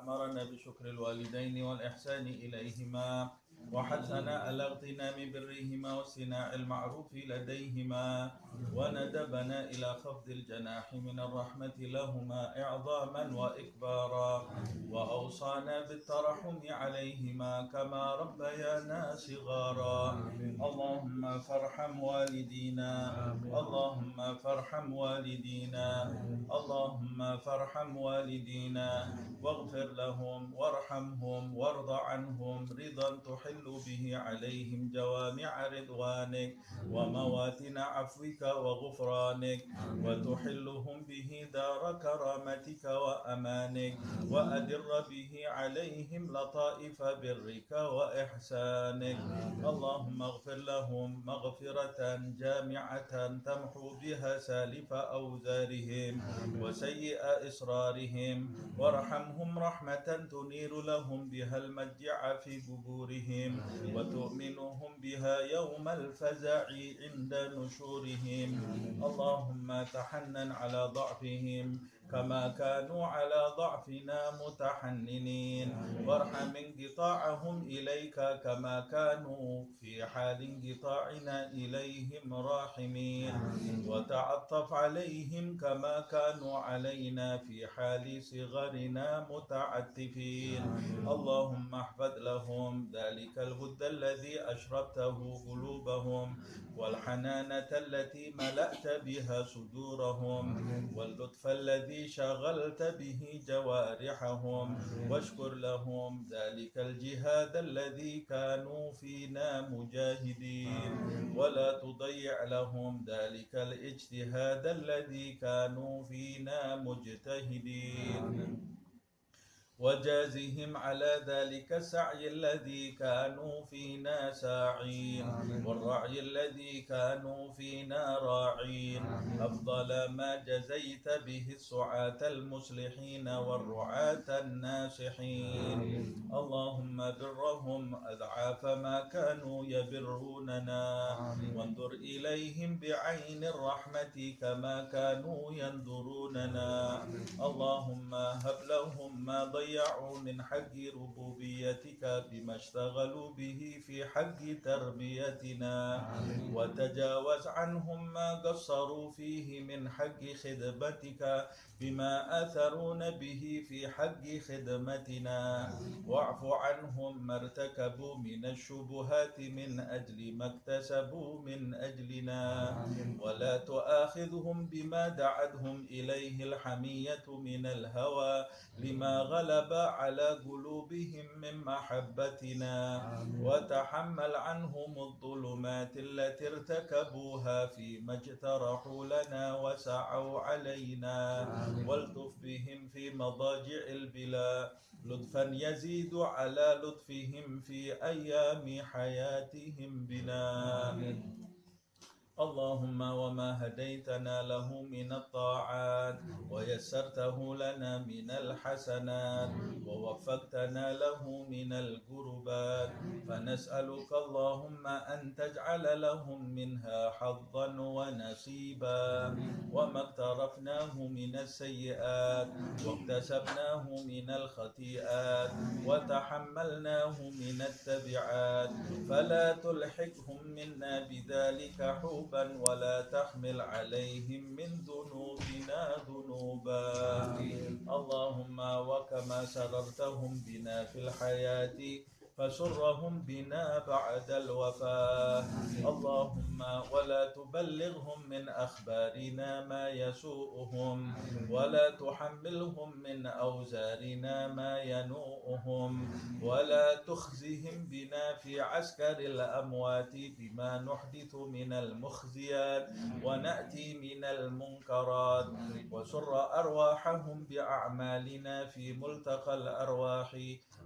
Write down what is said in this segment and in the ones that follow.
أمرنا بشكر الوالدين والإحسان إليهما وحثنا على اغتنام برهما واصطناع المعروف لديهما وندبنا إلى خفض الجناح من الرحمة لهما إعظاما وإكبارا وأوصانا بالترحم عليهما كما ربيانا صغارا. اللهم فارحم والدينا، اللهم فارحم والدينا، اللهم فارحم والدينا واغفر لهم وارحمهم وارض عنهم رضا تحل به عليهم جوامع رضوانك ومواتن عفوك وغفرانك وتحلهم به دار كرامتك وأمانك وأدر به عليهم لطائف برك وإحسانك. اللهم اغفر لهم مغفرة جامعة تمحو بها سالف أوزارهم وسيئ إصرارهم وارحمهم رحمة تنير لهم بها المجع في قبورهم وتؤمنهم بها يوم الفزع عند نشورهم. اللهم تحنن على ضعفهم كما كانوا على ضعفنا متحننين وارحم انقطاعهم إليك كما كانوا في حال انقطاعنا إليهم راحمين وتعطف عليهم كما كانوا علينا في حال صغرنا متعتفين. اللهم احفظ لهم ذلك الود الذي أشربته قلوبهم والحنانة التي ملأت بها صدورهم واللطف الذي شغلت به جوارحهم واشكر لهم ذلك الجهاد الذي كانوا فينا مجاهدين ولا تضيع لهم ذلك الاجتهاد الذي كانوا فينا مجتهدين وجازهم على ذلك السعي الذي كانوا فينا ساعين والرعي الذي كانوا فينا راعين أفضل ما جزيت به السعاة المصلحين والرعاة الناصحين. اللهم برهم أضعاف ما كانوا يبروننا وانظر إليهم بعين الرحمة كما كانوا ينظروننا. اللهم هب لهم ما ضيعوا من حق ربوبيتك بما اشتغلوا به في حق تربيتنا وتجاوز عنهم ما قصروا فيه من حق خدمتك بما أثرون به في حق خدمتنا واعف عنهم ما ارتكبوا من الشبهات من أجل ما اكتسبوا من أجلنا ولا تؤاخذهم بما دعتهم إليه الحمية من الهوى لما غلب على قلوبهم من محبتنا وتحمل عنهم الظلمات التي ارتكبوها فيما اجترحوا لنا وسعوا علينا والطف بهم في مضاجع البلا لطفا يزيد على لطفهم في أيام حياتهم بنا. اللهم وما هديتنا له من الطاعات ويسرته لنا من الحسنات ووفقتنا له من القربات فنسألك اللهم أن تجعل لهم منها حظا ونصيبا وما اقترفناه من السيئات واكتسبناه من الخطيئات وتحملناه من التبعات فلا تلحقهم منا بذلك حوبا ولا تحمل عليهم من ذنوبنا ذنوبا. اللهم وكما سررتهم بنا في الحياة فسرهم بنا بعد الوفاة. اللهم ولا تبلغهم من أخبارنا ما يسوءهم ولا تحملهم من أوزارنا ما ينوءهم ولا تخزهم بنا في عسكر الأموات بما نحدث من المخزيات ونأتي من المنكرات وسر أرواحهم بأعمالنا في ملتقى الأرواح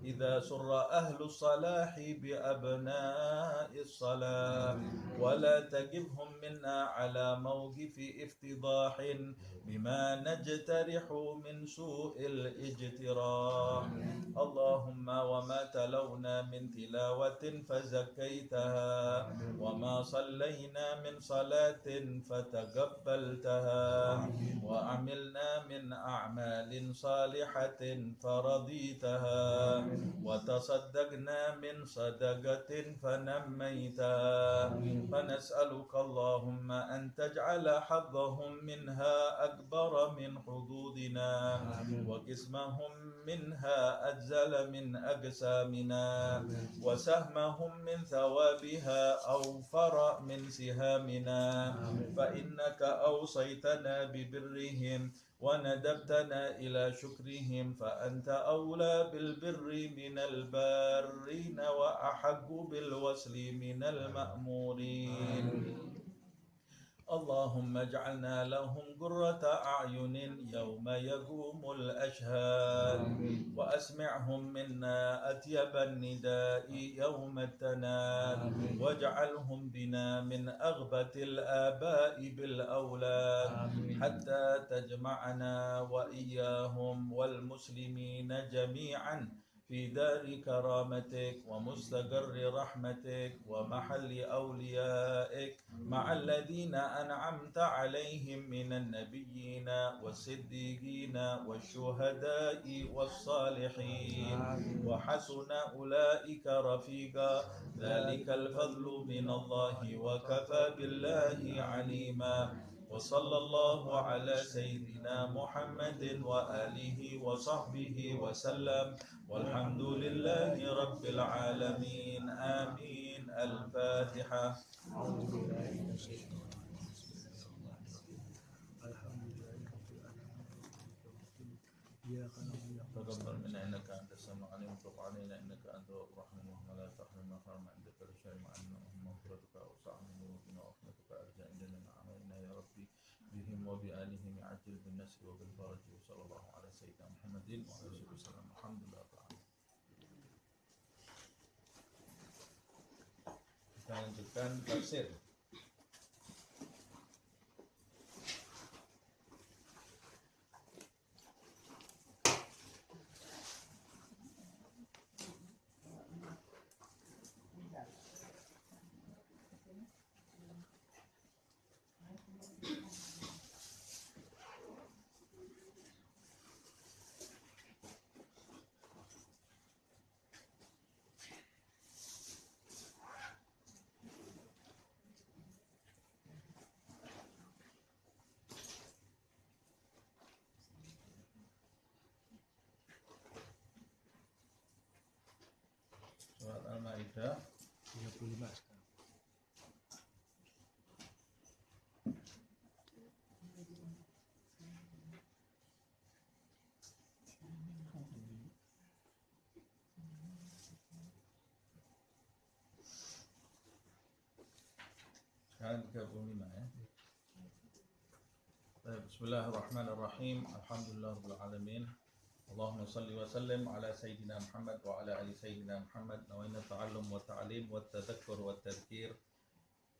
إذا سر أهل الصلاح بأبناء الصلاح ولا تجبهم منا على موقف افتضاح بما نجترح من سوء الاجتراح. اللهم وما تلونا من تلاوة فزكيتها وما صلينا من صلاة فتقبلتها وعملنا من أعمال صالحة فرضيتها وتصدقنا من صدقة فنميتها فنسألك اللهم أن تجعل حظهم منها أكبر من حدودنا وقسمهم منها أجزل من أجسامنا وسهمهم من ثوابها أوفر من سهامنا فإنك أوصيتنا ببرهم وندبتنا إلى شكرهم فأنت أولى بالبر من البارين وأحق بالوصل من المأمورين اللهم اجعلنا لهم قرة أعين يوم يقوم الأشهاد وأسمعهم منا أطيب النداء يوم التناد واجعلهم بنا من أغبة الآباء بالأولاد حتى تجمعنا وإياهم والمسلمين جميعا في دار كرامتك ومستقر رحمتك ومحل أوليائك مع الذين أنعمت عليهم من النبيين والصديقين والشهداء والصالحين وحسن أولئك رفيقا ذلك الفضل من الله وكفى بالله عليما وصلى الله على سيدنا محمد وآله وصحبه وسلم والحمد لله رب العالمين آمين الفاتحة تقبل منا إنك أنت السميع العليم وتب علينا إنك أنت الرحمن الرحيم ولا تحرمنا خير ما عندك لشيء مع أن مغفرتك أوسع من ذنوبنا ورحمتك أرجى عندنا أعمالنا يا ربي بهم وبآلهم عجل بالنصر وبالفرج وصلى الله على سيدنا محمد وعلى آله وسلم الحمد لله تعالى. Kita lanjutkan tafsir. Surat Al-Maidah 35 sekarang. Sekarang 35 ya. Bismillahirrahmanirrahim. Alhamdulillahirabbil alamin. Allahumma salli wa sallim ala sayyidina Muhammad wa ala ali sayyidina Muhammad. Nawaina ta'allum wa ta'lim wa tadhakkur wa tadhkir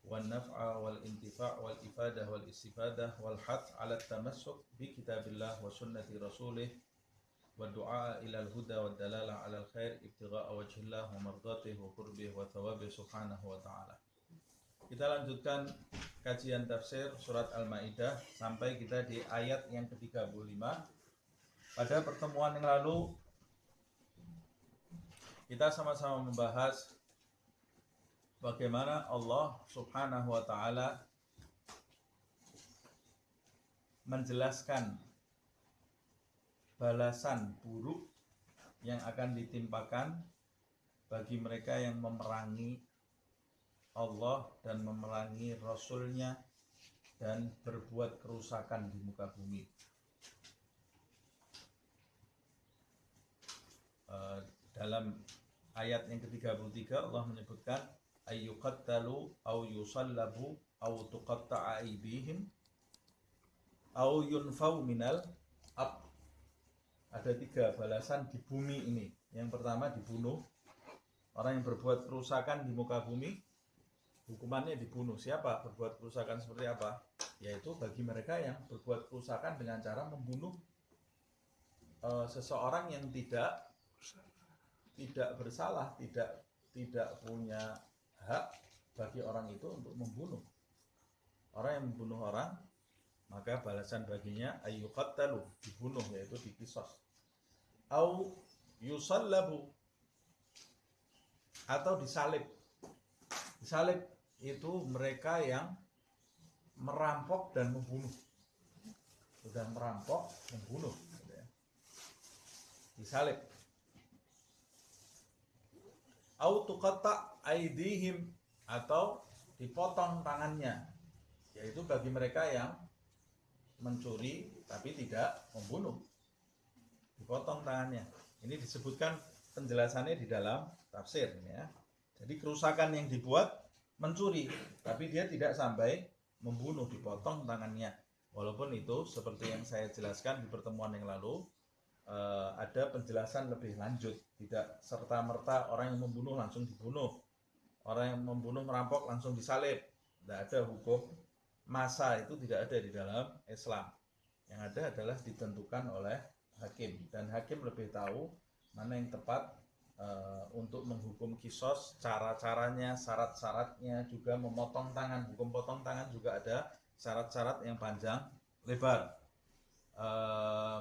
wa naf'a wal intifa' wal ifadah wal istifadah wal hath ala tamassuk bi kitabillah wa sunnati rasulih wa du'a ila al-huda wa dalalah ala al-khair ibtigha'a wajhillah wa mardatihi wa qurbih wa thawabih subhanahu wa ta'ala. Kita lanjutkan kajian tafsir surat Al-Maidah sampai kita di ayat yang ke-35. Pada pertemuan yang lalu kita sama-sama membahas bagaimana Allah Subhanahu wa taala menjelaskan balasan buruk yang akan ditimpakan bagi mereka yang memerangi Allah dan memerangi Rasul-Nya dan berbuat kerusakan di muka bumi. Dalam ayat yang ke-33 Allah menyebutkan ayyuqattalu aw yusallabu aw tuqatta'a aydihim aw yunfau minal ard. Ada 3 balasan di bumi ini. Yang pertama dibunuh. Orang yang berbuat kerusakan di muka bumi hukumannya dibunuh. Siapa berbuat kerusakan seperti apa? Yaitu bagi mereka yang berbuat kerusakan dengan cara membunuh seseorang yang tidak tidak bersalah, tidak punya hak bagi orang itu untuk membunuh. Orang yang membunuh orang, maka balasan baginya ayyuqattalu, dibunuh, yaitu dikisos. Au yusallabu, atau disalib. Disalib itu mereka yang merampok dan membunuh. Sudah merampok, membunuh, disalib. Au tuqatta aidihim, atau dipotong tangannya, yaitu bagi mereka yang mencuri tapi tidak membunuh, dipotong tangannya. Ini disebutkan penjelasannya di dalam tafsir ya. Jadi kerusakan yang dibuat mencuri tapi dia tidak sampai membunuh, dipotong tangannya. Walaupun itu seperti yang saya jelaskan di pertemuan yang lalu, ada penjelasan lebih lanjut, tidak serta-merta orang yang membunuh langsung dibunuh, orang yang membunuh merampok langsung disalib. Tidak ada hukum massa, itu tidak ada di dalam Islam. Yang ada adalah ditentukan oleh hakim, dan hakim lebih tahu mana yang tepat untuk menghukum kisos, cara-caranya, syarat-syaratnya, juga memotong tangan. Hukum potong tangan juga ada syarat-syarat yang panjang lebar.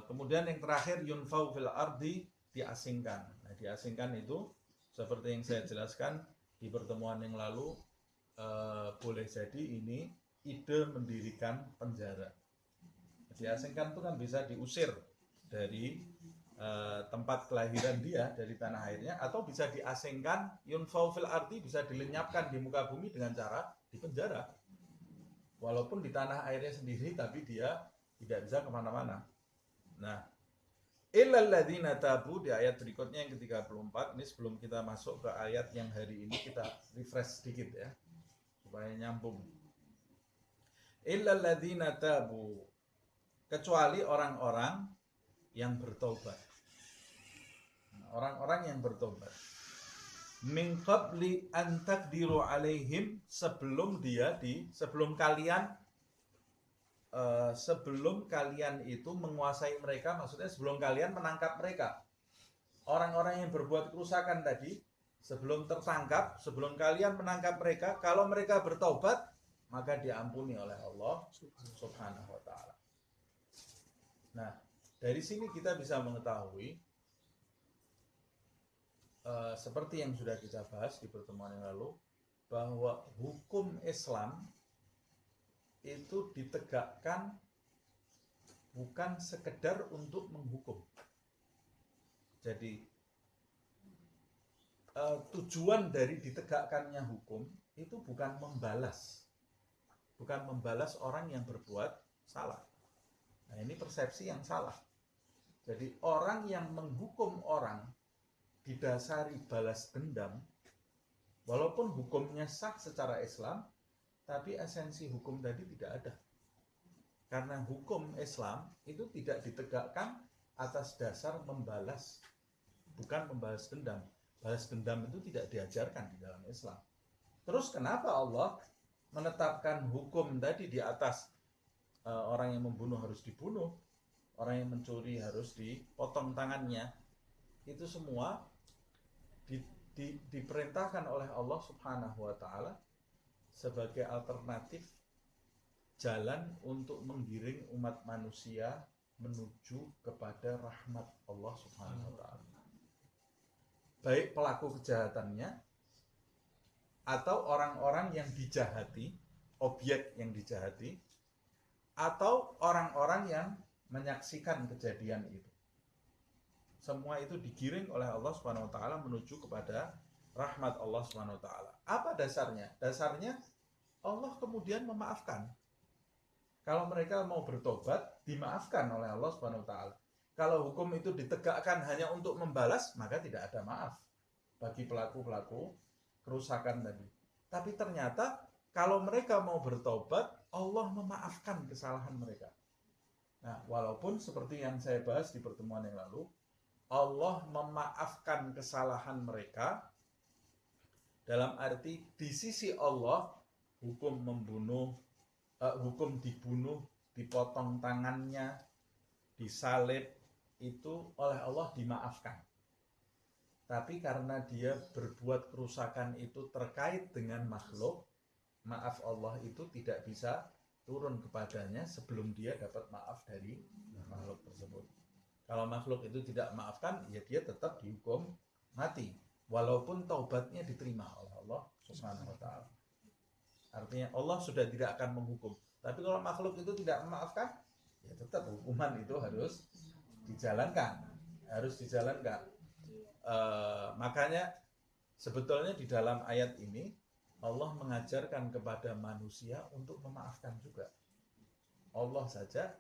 Kemudian yang terakhir, yunfau fil ardi, diasingkan. Nah, diasingkan itu seperti yang saya jelaskan di pertemuan yang lalu, boleh jadi ini ide mendirikan penjara. Diasingkan itu kan bisa diusir dari tempat kelahiran dia, dari tanah airnya, atau bisa diasingkan, yunfau fil ardi, bisa dilenyapkan di muka bumi dengan cara dipenjara. Walaupun di tanah airnya sendiri, tapi dia tidak bisa kemana-mana. Nah, illal ladzina tabu, di ayat berikutnya yang ke-34. Ini sebelum kita masuk ke ayat yang hari ini, kita refresh sedikit ya, supaya nyambung. Illal ladzina tabu, kecuali orang-orang yang bertobat. Orang-orang yang bertobat. Min qabli an taqdiru alaihim, sebelum kalian itu menguasai mereka, maksudnya sebelum kalian menangkap mereka. Orang-orang yang berbuat kerusakan tadi, sebelum tertangkap, sebelum kalian menangkap mereka, kalau mereka bertobat, maka diampuni oleh Allah Subhanahu wa ta'ala. Nah, dari sini kita bisa mengetahui, seperti yang sudah kita bahas di pertemuan yang lalu, bahwa hukum Islam itu ditegakkan bukan sekedar untuk menghukum. Jadi tujuan dari ditegakkannya hukum itu bukan membalas orang yang berbuat salah. Nah, ini persepsi yang salah. Jadi orang yang menghukum orang didasari balas dendam, walaupun hukumnya sah secara Islam, tapi esensi hukum tadi tidak ada. Karena hukum Islam itu tidak ditegakkan atas dasar membalas, bukan membalas dendam. Balas dendam itu tidak diajarkan di dalam Islam. Terus kenapa Allah menetapkan hukum tadi di atas orang yang membunuh harus dibunuh, orang yang mencuri harus dipotong tangannya? Itu semua diperintahkan oleh Allah Subhanahu wa ta'ala sebagai alternatif jalan untuk menggiring umat manusia menuju kepada rahmat Allah Subhanahu wa ta'ala. Baik pelaku kejahatannya atau orang-orang yang dijahati, objek yang dijahati, atau orang-orang yang menyaksikan kejadian itu. Semua itu digiring oleh Allah Subhanahu wa ta'ala menuju kepada rahmat Allah Subhanahu wa ta'ala. Apa dasarnya? Dasarnya Allah kemudian memaafkan. Kalau mereka mau bertobat, dimaafkan oleh Allah Subhanahu wa ta'ala. Kalau hukum itu ditegakkan hanya untuk membalas, maka tidak ada maaf bagi pelaku-pelaku kerusakan tadi. Tapi ternyata kalau mereka mau bertobat, Allah memaafkan kesalahan mereka. Nah, walaupun seperti yang saya bahas di pertemuan yang lalu, Allah memaafkan kesalahan mereka dalam arti di sisi Allah hukum membunuh, hukum dibunuh, dipotong tangannya, disalib, itu oleh Allah dimaafkan. Tapi karena dia berbuat kerusakan itu terkait dengan makhluk, maaf Allah itu tidak bisa turun kepadanya sebelum dia dapat maaf dari makhluk tersebut. Kalau makhluk itu tidak maafkan, ya dia tetap dihukum mati, walaupun taubatnya diterima oleh Allah Subhanahu wa taala. Artinya Allah sudah tidak akan menghukum. Tapi kalau makhluk itu tidak memaafkan, ya tetap hukuman itu harus dijalankan. Makanya sebetulnya di dalam ayat ini Allah mengajarkan kepada manusia untuk memaafkan juga. Allah saja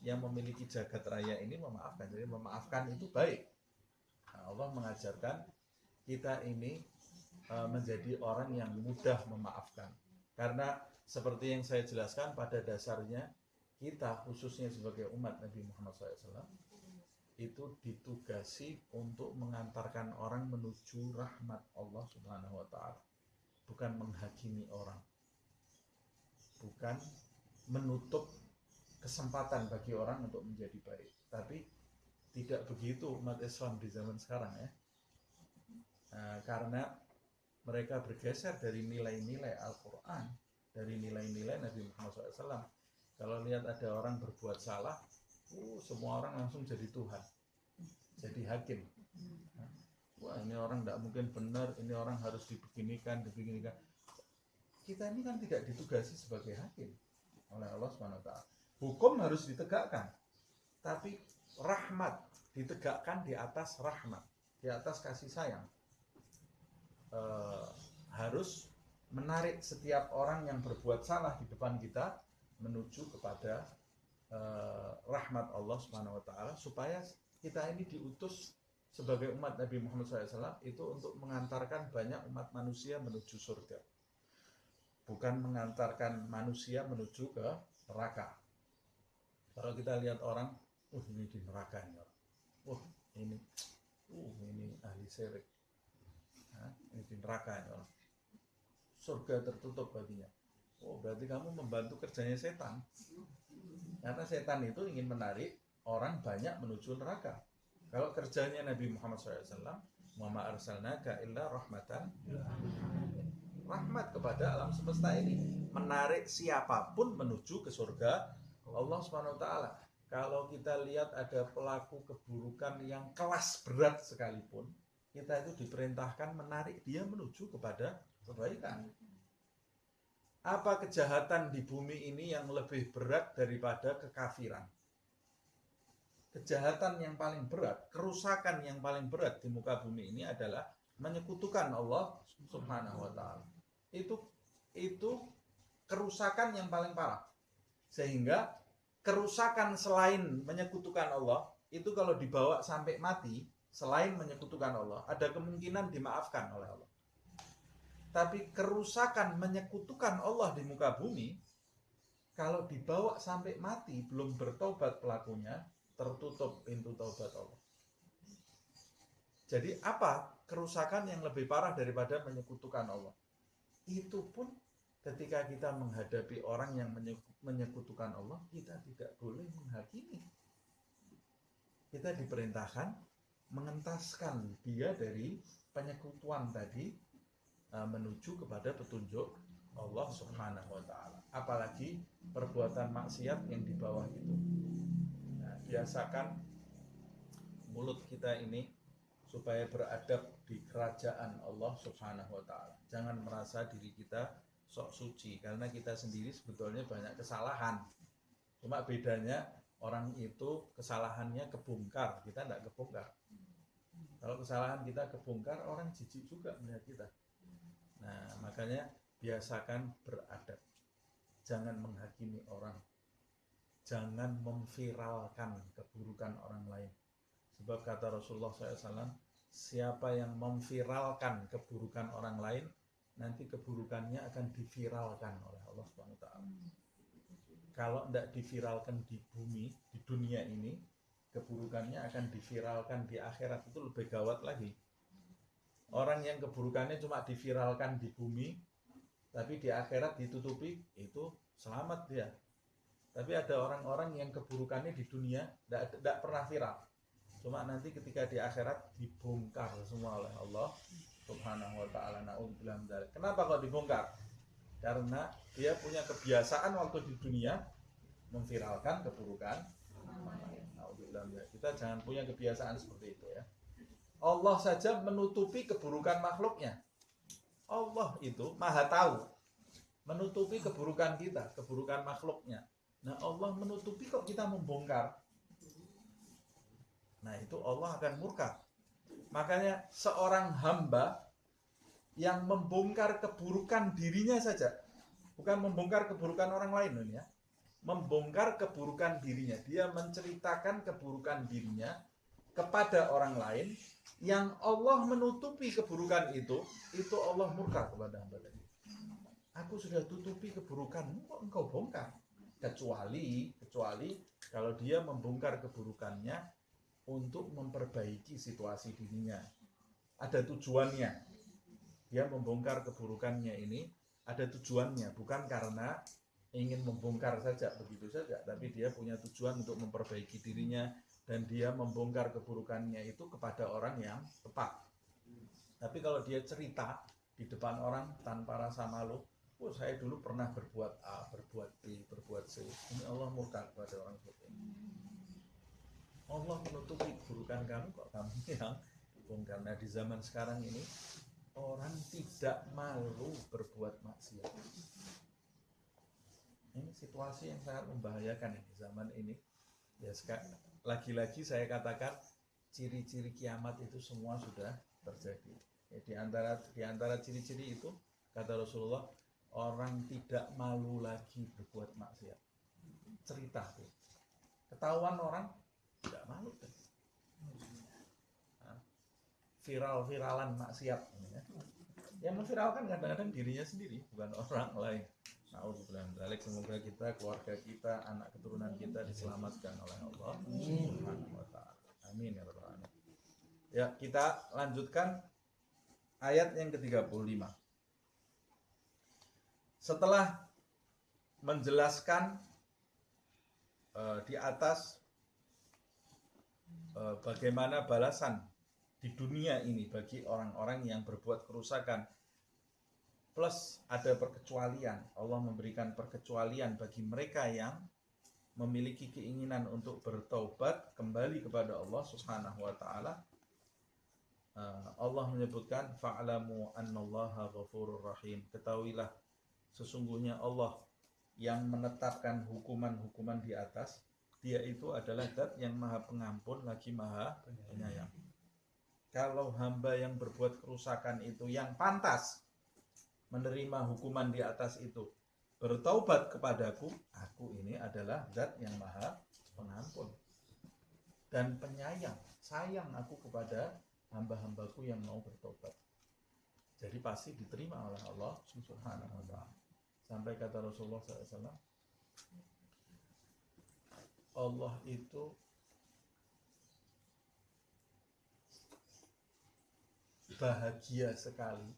yang memiliki jagat raya ini memaafkan. Jadi memaafkan itu baik. Nah, Allah mengajarkan kita ini menjadi orang yang mudah memaafkan. Karena seperti yang saya jelaskan, pada dasarnya kita khususnya sebagai umat Nabi Muhammad SAW itu ditugasi untuk mengantarkan orang menuju rahmat Allah Subhanahu wa taala. Bukan menghakimi orang. Bukan menutup kesempatan bagi orang untuk menjadi baik. Tapi tidak begitu umat Islam di zaman sekarang ya. Karena mereka bergeser dari nilai-nilai Al-Quran, dari nilai-nilai Nabi Muhammad SAW. Kalau lihat ada orang berbuat salah, semua orang langsung jadi Tuhan, jadi hakim. Wah, ini orang tidak mungkin benar, ini orang harus dibeginikan. Kita ini kan tidak ditugasi sebagai hakim oleh Allah SWT. Hukum harus ditegakkan, tapi rahmat ditegakkan di atas rahmat, di atas kasih sayang. Harus menarik setiap orang yang berbuat salah di depan kita menuju kepada rahmat Allah Subhanahu wa taala, supaya kita ini diutus sebagai umat Nabi Muhammad SAW itu untuk mengantarkan banyak umat manusia menuju surga, bukan mengantarkan manusia menuju ke neraka. Kalau kita lihat orang, ini di neraka ini orang, ini ahli syirik, ini di neraka ini orang, surga tertutup baginya. Berarti kamu membantu kerjanya setan. Karena setan itu ingin menarik orang banyak menuju neraka. Kalau kerjanya Nabi Muhammad SAW, wa ma arsalnaka illa rahmatan, rahmat kepada alam semesta ini, menarik siapapun menuju ke surga Allah Subhanahu wa taala. Kalau kita lihat ada pelaku keburukan yang kelas berat sekalipun, kita itu diperintahkan menarik dia menuju kepada kebaikan. Apa kejahatan di bumi ini yang lebih berat daripada kekafiran? Kejahatan yang paling berat, kerusakan yang paling berat di muka bumi ini adalah menyekutukan Allah Subhanahu wa taala. Itu kerusakan yang paling parah. Sehingga kerusakan selain menyekutukan Allah itu kalau dibawa sampai mati, selain menyekutukan Allah, ada kemungkinan dimaafkan oleh Allah. Tapi kerusakan menyekutukan Allah di muka bumi, kalau dibawa sampai mati belum bertobat pelakunya, tertutup pintu taubat Allah. Jadi apa kerusakan yang lebih parah daripada menyekutukan Allah? Itu pun ketika kita menghadapi orang yang menyekutukan Allah, kita tidak boleh menghakimi. Kita diperintahkan mengentaskan dia dari penyekutuan tadi, menuju kepada petunjuk Allah Subhanahu wa taala. Apalagi perbuatan maksiat yang di bawah itu. Biasakan mulut kita ini supaya beradab di kerajaan Allah Subhanahu wa taala. Jangan merasa diri kita sok suci, karena kita sendiri sebetulnya banyak kesalahan. Cuma bedanya orang itu kesalahannya kebongkar, kita tidak kebongkar. Kalau kesalahan kita kebongkar, orang jijik juga melihat kita. Nah, makanya biasakan beradab. Jangan menghakimi orang. Jangan memviralkan keburukan orang lain. Sebab kata Rasulullah SAW, siapa yang memviralkan keburukan orang lain, nanti keburukannya akan diviralkan oleh Allah SWT. Kalau tidak diviralkan di bumi, di dunia ini, keburukannya akan diviralkan di akhirat. Itu lebih gawat lagi. Orang yang keburukannya cuma diviralkan di bumi, tapi di akhirat ditutupi, itu selamat dia. Tapi ada orang-orang yang keburukannya di dunia tidak pernah viral. Cuma nanti ketika di akhirat dibongkar semua oleh Allah Subhanahu wa ta'ala. Na'udzubillah min dzalik. Kenapa kok dibongkar? Karena dia punya kebiasaan waktu di dunia memviralkan keburukan. Na'udzubillah min dzalik. Kita jangan punya kebiasaan seperti itu ya. Allah saja menutupi keburukan makhluknya. Allah itu maha tahu, menutupi keburukan kita, keburukan makhluknya. Nah Allah menutupi kok kita membongkar. Nah itu Allah akan murka. Makanya seorang hamba yang membongkar keburukan dirinya saja, bukan membongkar keburukan orang lain ya, membongkar keburukan dirinya, dia menceritakan keburukan dirinya kepada orang lain, yang Allah menutupi keburukan itu Allah murka kepada hamba tadi. Aku sudah tutupi keburukanmu, kok engkau bongkar? Kecuali kalau dia membongkar keburukannya untuk memperbaiki situasi dirinya. Ada tujuannya. Dia membongkar keburukannya ini ada tujuannya, bukan karena ingin membongkar saja begitu saja, tapi dia punya tujuan untuk memperbaiki dirinya dan dia membongkar keburukannya itu kepada orang yang tepat. Tapi kalau dia cerita di depan orang tanpa rasa malu, oh saya dulu pernah berbuat A, berbuat B, berbuat C, ini Allah murka kepada orang seperti ini. Allah menutupi keburukan kamu, kok kamu yang bongkar. Nah di zaman sekarang ini orang tidak malu berbuat maksiat. Ini situasi yang sangat membahayakan di zaman ini. Ya lagi-lagi saya katakan ciri-ciri kiamat itu semua sudah terjadi. Ya, di antara ciri-ciri itu kata Rasulullah, orang tidak malu lagi berbuat maksiat. Cerita tuh, ketahuan orang tidak malu kan? Viral-viralan maksiat ya. Yang memviralkan kadang-kadang dirinya sendiri, bukan orang lain. Na'udzubillah min dzalik. Semoga kita, keluarga kita, anak keturunan kita diselamatkan oleh Allah Subhanahu wa ta'ala. Amin ya rabbal alamin. Ya, kita lanjutkan ayat yang ke-35. Setelah menjelaskan di atas bagaimana balasan di dunia ini bagi orang-orang yang berbuat kerusakan, plus ada perkecualian. Allah memberikan perkecualian bagi mereka yang memiliki keinginan untuk bertaubat kembali kepada Allah Subhanahu wa ta'ala. Allah menyebutkan fa'lamu annallaha ghafurur rahim. Ketahuilah sesungguhnya Allah yang menetapkan hukuman-hukuman di atas, dia itu adalah zat yang maha pengampun lagi maha penyayang. Kalau hamba yang berbuat kerusakan itu yang pantas menerima hukuman di atas itu bertaubat kepadaku, aku ini adalah zat yang maha pengampun dan penyayang. Sayang aku kepada hamba-hambaku yang mau bertobat. Jadi pasti diterima oleh Allah Subhanahu wa ta'ala. Sampai kata Rasulullah SAW, Allah itu bahagia sekali,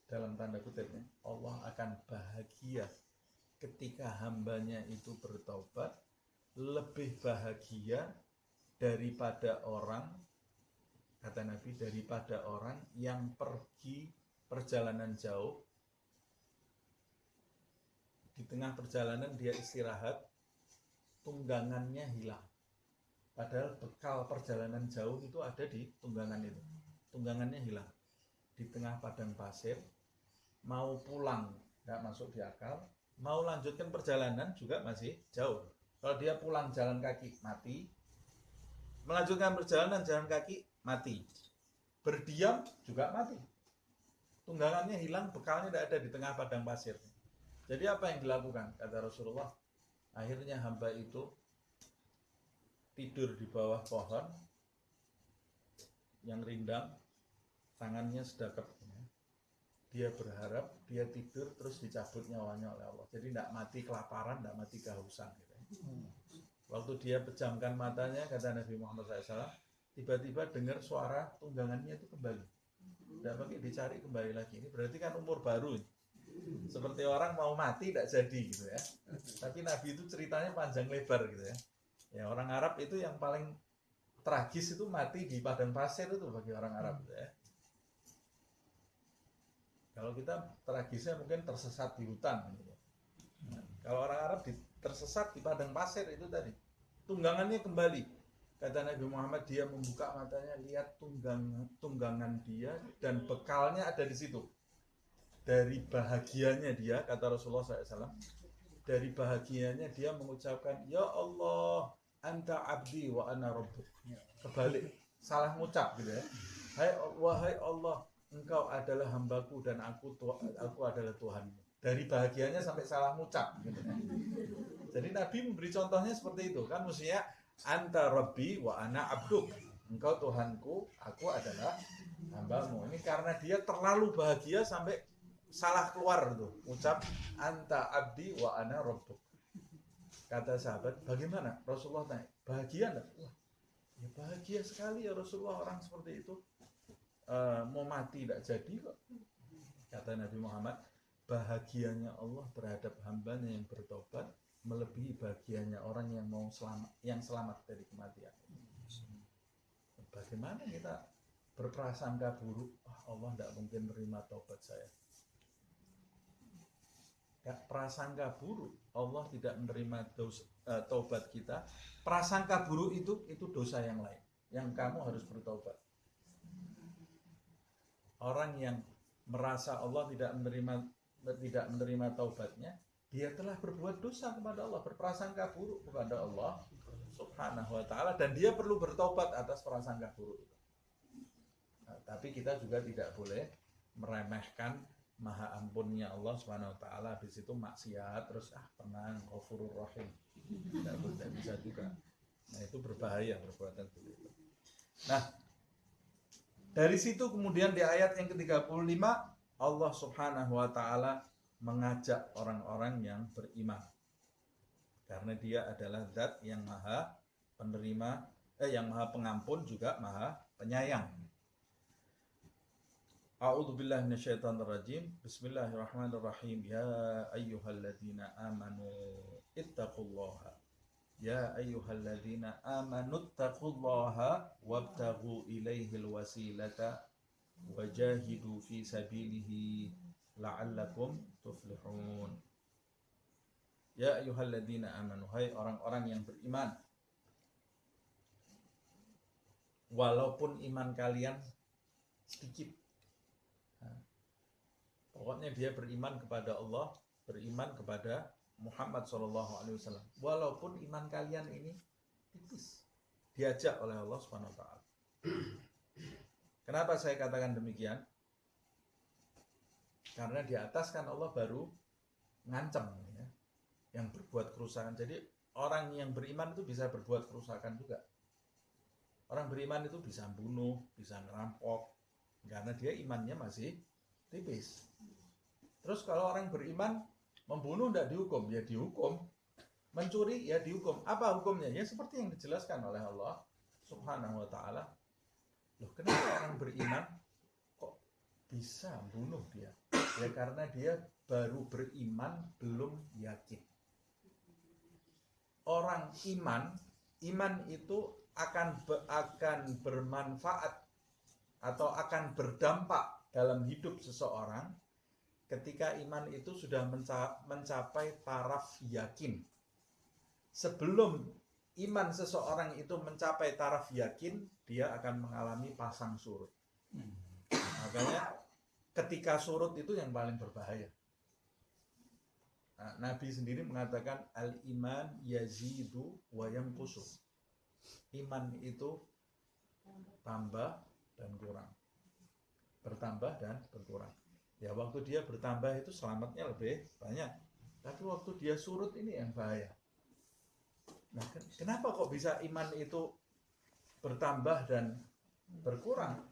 dalam tanda kutipnya, Allah akan bahagia ketika hambanya itu bertaubat, lebih bahagia daripada orang, kata Nabi, daripada orang yang pergi perjalanan jauh, di tengah perjalanan dia istirahat, tunggangannya hilang. Padahal bekal perjalanan jauh itu ada di tunggangan itu. Tunggangannya hilang di tengah padang pasir, mau pulang nggak masuk di akal, mau lanjutkan perjalanan juga masih jauh. Kalau dia pulang jalan kaki mati, melanjutkan perjalanan jalan kaki mati, berdiam juga mati. Tunggangannya hilang, bekalnya tidak ada di tengah padang pasir. Jadi apa yang dilakukan? Kata Rasulullah, akhirnya hamba itu tidur di bawah pohon yang rindang, tangannya sedekap. Dia berharap dia tidur terus dicabut nyawanya oleh Allah. Jadi tidak mati kelaparan, tidak mati kehausan. Waktu dia pejamkan matanya, kata Nabi Muhammad SAW, tiba-tiba dengar suara tunggangannya itu kembali. Tidak pakai dicari, kembali lagi. Ini berarti kan umur baru. Seperti orang mau mati tidak jadi gitu ya. Tapi Nabi itu ceritanya panjang lebar gitu ya. Ya orang Arab itu yang paling tragis itu mati di padang pasir itu bagi orang Arab ya. Kalau kita tragisnya mungkin tersesat di hutan gitu. Nah, kalau orang Arab tersesat di padang pasir itu tadi, tunggangannya kembali. Kata Nabi Muhammad, dia membuka matanya, lihat tunggangan dia dan bekalnya ada di situ. Dari bahagianya dia, kata Rasulullah SAW, dari bahagianya dia mengucapkan, ya Allah, anta abdi wa ana rabbuk. Kebalik, salah ngucap gitu ya. Wahai Allah, engkau adalah hambaku dan aku adalah Tuhanmu. Dari bahagianya sampai salah ngucap gitu ya. Jadi Nabi memberi contohnya seperti itu kan, mestinya anta rabbi wa ana abduk. Engkau Tuhanku, aku adalah hambamu. Ini karena dia terlalu bahagia sampai salah keluar tuh, ucap anta abdi wa ana rabbuk. Kata sahabat, bagaimana? Rasulullah tanya, bahagia enggak? Wah, ya bahagia sekali ya Rasulullah, orang seperti itu. Mau mati tidak jadi kok. Kata Nabi Muhammad, bahagianya Allah terhadap hambanya yang bertobat melebihi bahagianya orang yang mau selamat dari kematian. Bagaimana kita berprasangka buruk, Allah tidak mungkin menerima taubat saya. Ya, prasangka buruk, Allah tidak menerima taubat kita. Prasangka buruk itu dosa yang lain, yang kamu harus bertaubat. Orang yang merasa Allah tidak menerima taubatnya, dia telah berbuat dosa kepada Allah, berprasangka buruk kepada Allah Subhanahu wa ta'ala, dan dia perlu bertaubat atas prasangka buruk itu. Nah, tapi kita juga tidak boleh meremehkan maha ampunnya Allah Subhanahu wa ta'ala, habis itu maksiat terus tenang, Ghafurur Rahim. Tidak bisa juga. Nah, itu berbahaya perbuatan seperti itu. Nah, dari situ kemudian di ayat yang ke-35 Allah Subhanahu wa ta'ala mengajak orang-orang yang beriman. Karena dia adalah zat yang maha penerima, yang maha pengampun juga maha penyayang. A'udzubillahi minasyaitonirrajim. Bismillahirrahmanirrahim. Ya ayyuhalladzina amanu ittaqullaha. Ya ayyuhalladzina amanu ittaqullaha wabtaghu ilaihil wasilata wajahidu fi sabilihi la'allakum tuflihun. Ya ayyuhalladzina amanu, hai orang-orang yang beriman, walaupun iman kalian sedikit, pokoknya dia beriman kepada Allah, beriman kepada Muhammad SAW, walaupun iman kalian ini tipis, diajak oleh Allah Subhanahu wa ta'ala. Kenapa saya katakan demikian? Karena di atas kan Allah baru ngancam ya, yang berbuat kerusakan. Jadi orang yang beriman itu bisa berbuat kerusakan juga. Orang beriman itu bisa bunuh, bisa ngerampok, karena dia imannya masih tipis. Terus kalau orang beriman membunuh tidak dihukum, ya dihukum. Mencuri ya dihukum. Apa hukumnya? Ya seperti yang dijelaskan oleh Allah Subhanahu wa ta'ala. Loh, kenapa orang beriman kok bisa bunuh dia? Ya karena dia baru beriman, belum yakin. Orang iman itu akan bermanfaat atau akan berdampak dalam hidup seseorang ketika iman itu sudah mencapai taraf yakin. Sebelum iman seseorang itu mencapai taraf yakin, dia akan mengalami pasang surut. Makanya ketika surut itu yang paling berbahaya. Nah, Nabi sendiri mengatakan al-iman yazidu wa yanqusu. Iman itu tambah dan kurang. Bertambah dan berkurang. Ya waktu dia bertambah itu selamatnya lebih banyak. Tapi waktu dia surut ini yang bahaya. Nah, kenapa kok bisa iman itu bertambah dan berkurang?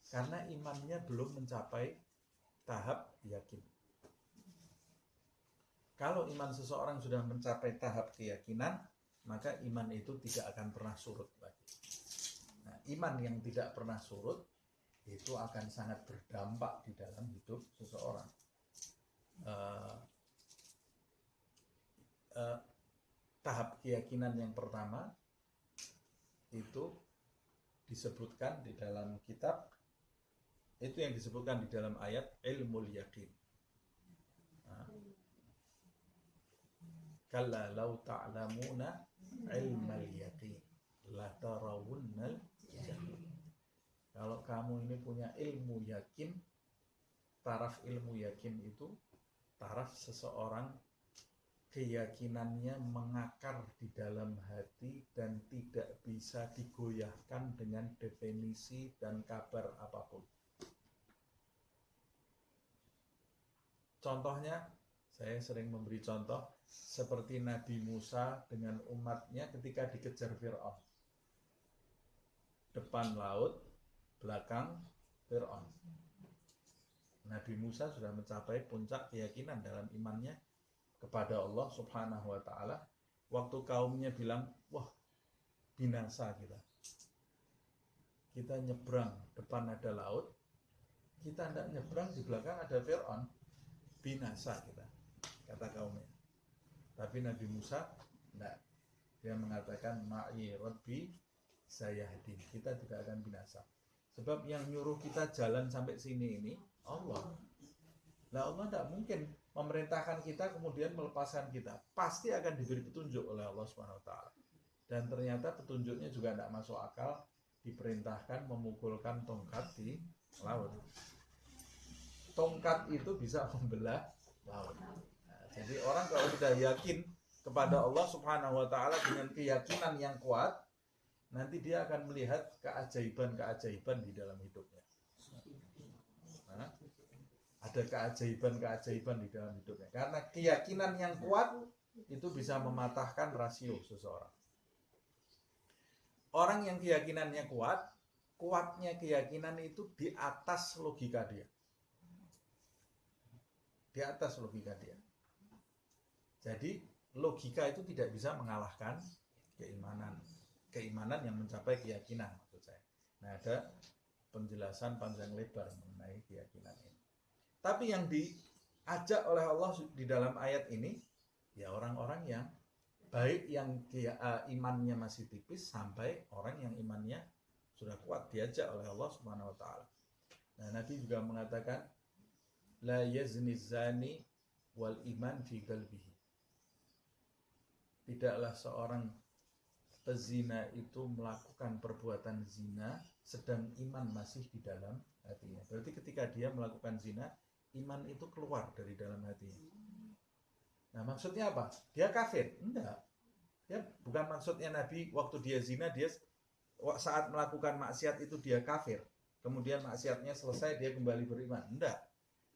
Karena imannya belum mencapai tahap yakin. Kalau iman seseorang sudah mencapai tahap keyakinan, maka iman itu tidak akan pernah surut lagi. Nah, iman yang tidak pernah surut itu akan sangat berdampak di dalam hidup seseorang. Tahap keyakinan yang pertama itu disebutkan di dalam kitab, itu yang disebutkan di dalam ayat ilmul yaqin. Kalla law ta'lamuna ilmal yaqin la tarawunnal jahim. Kalau kamu ini punya ilmu yakin, taraf ilmu yakin itu taraf seseorang keyakinannya mengakar di dalam hati dan tidak bisa digoyahkan dengan definisi dan kabar apapun. Contohnya, saya sering memberi contoh seperti Nabi Musa dengan umatnya ketika dikejar Fir'aun. Depan laut, belakang Fir'aun. Nabi Musa sudah mencapai puncak keyakinan dalam imannya kepada Allah Subhanahu wa ta'ala. Waktu kaumnya bilang, wah binasa kita. Kita nyebrang, depan ada laut. Kita tidak nyebrang, di belakang ada Fir'aun. Binasa kita, kata kaumnya. Tapi Nabi Musa, tidak. Dia mengatakan, ma'i rabbi sayahdin. Kita tidak akan binasa. Sebab yang nyuruh kita jalan sampai sini ini, Allah. Nah, Allah tidak mungkin memerintahkan kita kemudian melepaskan kita. Pasti akan diberi petunjuk oleh Allah SWT. Dan ternyata petunjuknya juga tidak masuk akal. Diperintahkan memukulkan tongkat di laut. Tongkat itu bisa membelah laut. Nah, jadi orang kalau sudah yakin kepada Allah Subhanahu wa ta'ala dengan keyakinan yang kuat, nanti dia akan melihat keajaiban-keajaiban di dalam hidupnya. Nah, ada keajaiban-keajaiban di dalam hidupnya. Karena keyakinan yang kuat itu bisa mematahkan rasio seseorang. Orang yang keyakinannya kuat, kuatnya keyakinan itu di atas logika dia. Di atas logika dia. Jadi logika itu tidak bisa mengalahkan keimanan. Keimanan yang mencapai keyakinan, maksud saya. Nah, ada penjelasan panjang lebar mengenai keyakinan ini. Tapi yang diajak oleh Allah di dalam ayat ini, ya orang-orang yang baik, yang imannya masih tipis, sampai orang yang imannya sudah kuat, diajak oleh Allah Subhanahu wa ta'ala. Nah, Nabi juga mengatakan, la yazni zani wal iman fi qalbihi. Tidaklah seorang pezina itu melakukan perbuatan zina sedang iman masih di dalam hatinya. Berarti ketika dia melakukan zina, iman itu keluar dari dalam hatinya. Nah, maksudnya apa? Dia kafir? Enggak. Ya, bukan maksudnya Nabi waktu dia zina, dia saat melakukan maksiat itu dia kafir. Kemudian maksiatnya selesai, dia kembali beriman. Enggak.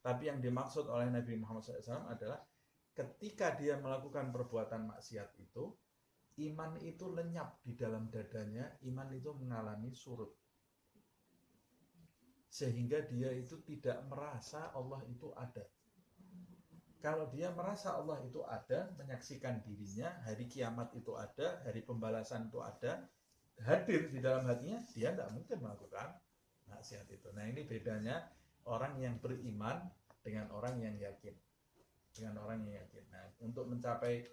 Tapi yang dimaksud oleh Nabi Muhammad SAW adalah ketika dia melakukan perbuatan maksiat itu, iman itu lenyap di dalam dadanya, iman itu mengalami surut. Sehingga dia itu tidak merasa Allah itu ada. Kalau dia merasa Allah itu ada, menyaksikan dirinya, hari kiamat itu ada, hari pembalasan itu ada, hadir di dalam hatinya, dia tidak mungkin melakukan maksiat itu. Nah, ini bedanya orang yang beriman dengan orang yang yakin. Dengan orang yang yakin. Nah, untuk mencapai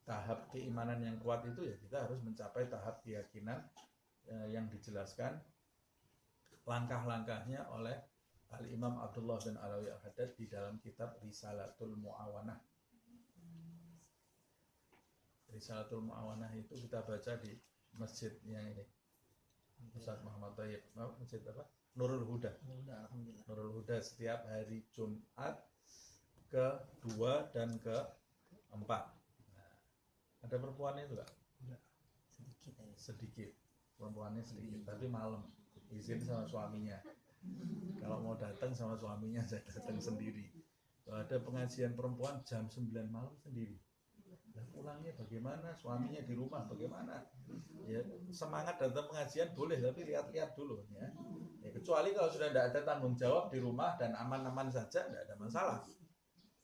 tahap keimanan yang kuat itu, ya kita harus mencapai tahap keyakinan yang dijelaskan langkah-langkahnya oleh Al-Imam Abdullah bin Alawi Al-Haddad di dalam kitab Risalatul Mu'awanah. Risalatul Mu'awanah itu kita baca di masjidnya ini, Ustaz Muhammad Thayyib. Masjid apa? Nurul Huda. Nurul Huda setiap hari Jumat ke-2 dan ke-4. Nah, ada perempuannya juga? Sedikit. Perempuannya sedikit, tapi malam. Izin sama suaminya. Kalau mau datang sama suaminya, saya datang sendiri. Kalau ada pengajian perempuan jam 9 malam sendiri. Nah, pulangnya bagaimana? Suaminya di rumah bagaimana? Ya, semangat datang pengajian boleh, tapi lihat-lihat dulu ya. Ya, kecuali kalau sudah tidak ada tanggung jawab di rumah dan aman-aman saja, tidak ada masalah.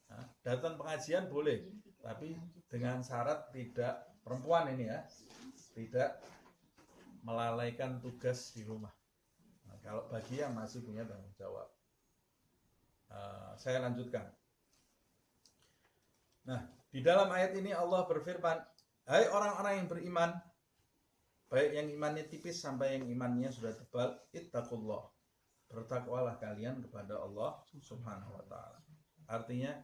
Nah, datang pengajian boleh, tapi dengan syarat tidak, perempuan ini ya, tidak melalaikan tugas di rumah. Nah, kalau bagi yang masih punya tanggung jawab. Saya lanjutkan. Nah, di dalam ayat ini Allah berfirman, hai orang-orang yang beriman, baik yang imannya tipis sampai yang imannya sudah tebal, ittaqullah, bertakwalah kalian kepada Allah Subhanahu wa taala. Artinya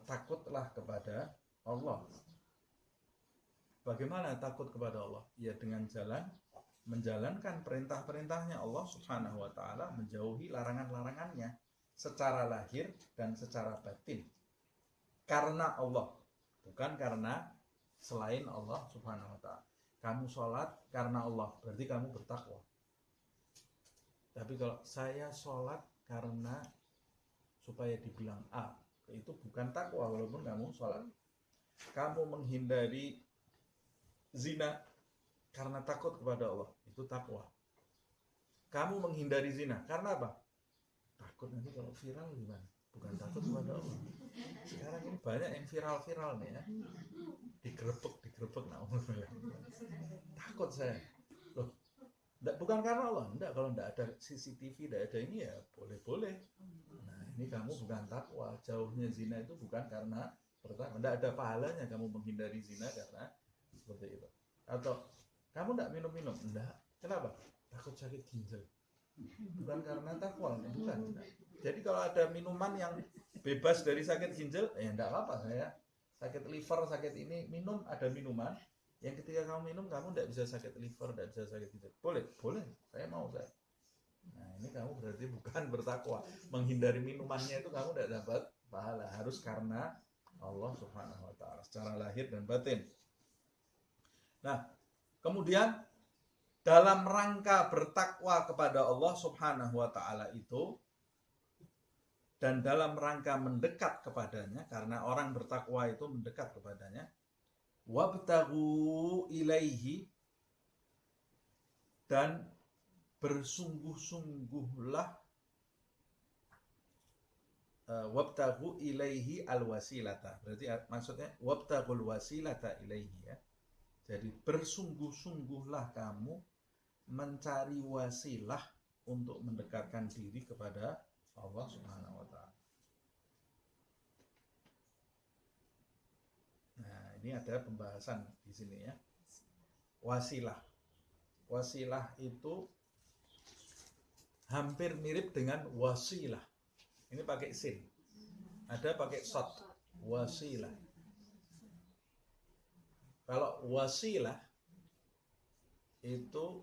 takutlah kepada Allah. Bagaimana takut kepada Allah? Ya dengan menjalankan perintah-perintahnya Allah Subhanahu wa taala, menjauhi larangan-larangannya secara lahir dan secara batin. Karena Allah, bukan karena selain Allah Subhanahu wa taala. Kamu sholat karena Allah, berarti kamu bertakwa. Tapi kalau saya sholat karena supaya dibilang A, itu bukan takwa walaupun kamu sholat. Kamu menghindari zina karena takut kepada Allah, itu takwa. Kamu menghindari zina karena apa? Takut nanti kalau viral gimana? Bukan takut kepada Allah. Sekarang ini banyak yang viral-viral nih ya, digerebek, nah, takut saya. Loh, bukan karena Allah, enggak, kalau enggak ada CCTV, enggak ada ini ya boleh-boleh. Nah, ini kamu bukan takwa. Jauhnya zina itu bukan karena pertama, enggak ada pahalanya kamu menghindari zina karena seperti itu. Atau kamu enggak minum-minum, enggak. Kenapa? Takut sakit ginjal. Bukan karena takwa, bukan. Jadi kalau ada minuman yang bebas dari sakit ginjal, ya enggak apa-apa, saya sakit liver, sakit ini, minum, ada minuman yang ketika kamu minum kamu enggak bisa sakit liver, enggak bisa sakit ginjal. Boleh, saya mau saya. Nah, ini kamu berarti bukan bertakwa. Menghindari minumannya itu kamu enggak dapat pahala, harus karena Allah Subhanahu wa taala secara lahir dan batin. Nah, kemudian dalam rangka bertakwa kepada Allah Subhanahu wa taala itu dan dalam rangka mendekat kepadanya, karena orang bertakwa itu mendekat kepadanya, wabtaghu ilaihi, dan bersungguh-sungguhlah, wabtaghu ilaihi alwasilata, berarti maksudnya wabtaghul wasilata ilaihi ya. Jadi bersungguh-sungguhlah kamu mencari wasilah untuk mendekatkan diri kepada Allah Subhanahu wa taala. Nah, ini ada pembahasan di sini ya. Wasilah. Wasilah itu hampir mirip dengan wasilah. Ini pakai sin. Ada pakai shad. Wasilah. Kalau wasilah itu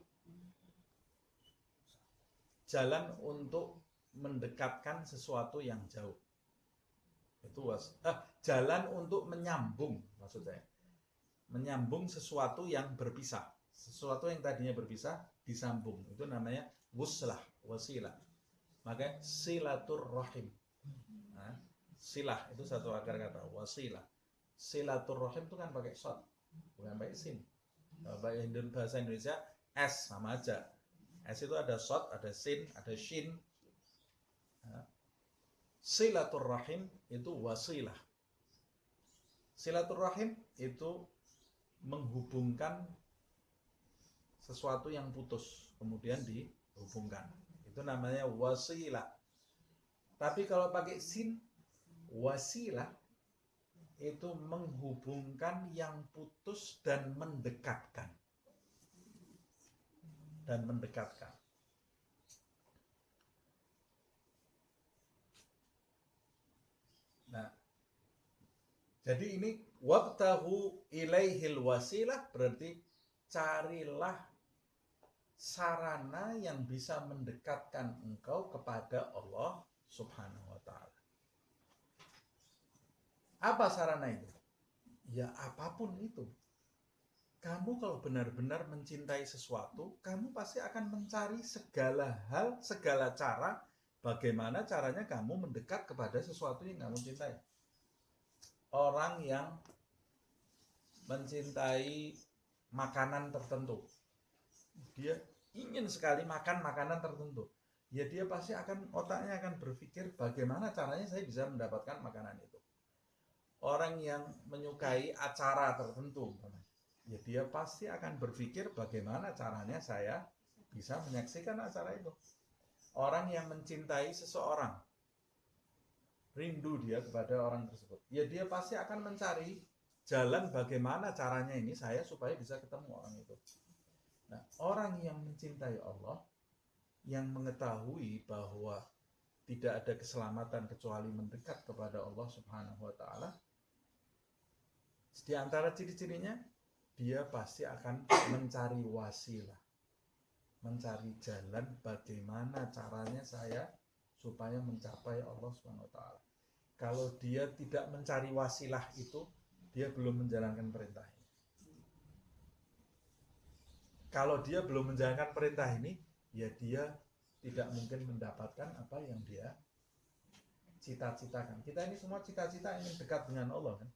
jalan untuk mendekatkan sesuatu yang jauh. Itu jalan untuk menyambung, maksud saya. Menyambung sesuatu yang berpisah. Sesuatu yang tadinya berpisah disambung. Itu namanya wuslah, wasilah. Makanya silaturrahim. Nah, silah itu satu akar kata, wasilah. Silaturrahim itu kan pakai shad, bukan pakai sin. Kalau pakai bahasa Indonesia S sama aja. S itu ada shad, ada sin, ada shin. Silaturrahim itu wasilah. Silaturrahim itu menghubungkan sesuatu yang putus kemudian dihubungkan. Itu namanya wasilah. Tapi kalau pakai sin, wasilah itu menghubungkan yang putus dan mendekatkan. Nah, jadi ini wabtahu ilaihil wasilah berarti carilah sarana yang bisa mendekatkan engkau kepada Allah Subhanahu wa taala. Apa sarana itu? Ya apapun itu. Kamu kalau benar-benar mencintai sesuatu, kamu pasti akan mencari segala hal, segala cara bagaimana caranya kamu mendekat kepada sesuatu yang kamu cintai. Orang yang mencintai makanan tertentu, dia ingin sekali makan makanan tertentu, ya dia pasti otaknya akan berpikir bagaimana caranya saya bisa mendapatkan makanan itu. Orang yang menyukai acara tertentu, ya dia pasti akan berpikir bagaimana caranya saya bisa menyaksikan acara itu. Orang yang mencintai seseorang, rindu dia kepada orang tersebut, ya dia pasti akan mencari jalan bagaimana caranya ini saya supaya bisa ketemu orang itu. Nah, orang yang mencintai Allah, yang mengetahui bahwa tidak ada keselamatan kecuali mendekat kepada Allah Subhanahu wa taala, di antara ciri-cirinya dia pasti akan mencari wasilah, mencari jalan bagaimana caranya saya supaya mencapai Allah Subhanahu wa taala. Kalau dia tidak mencari wasilah itu, dia belum menjalankan perintah ini. Kalau dia belum menjalankan perintah ini, ya dia tidak mungkin mendapatkan apa yang dia cita-citakan. Kita ini semua cita-cita ingin dekat dengan Allah kan.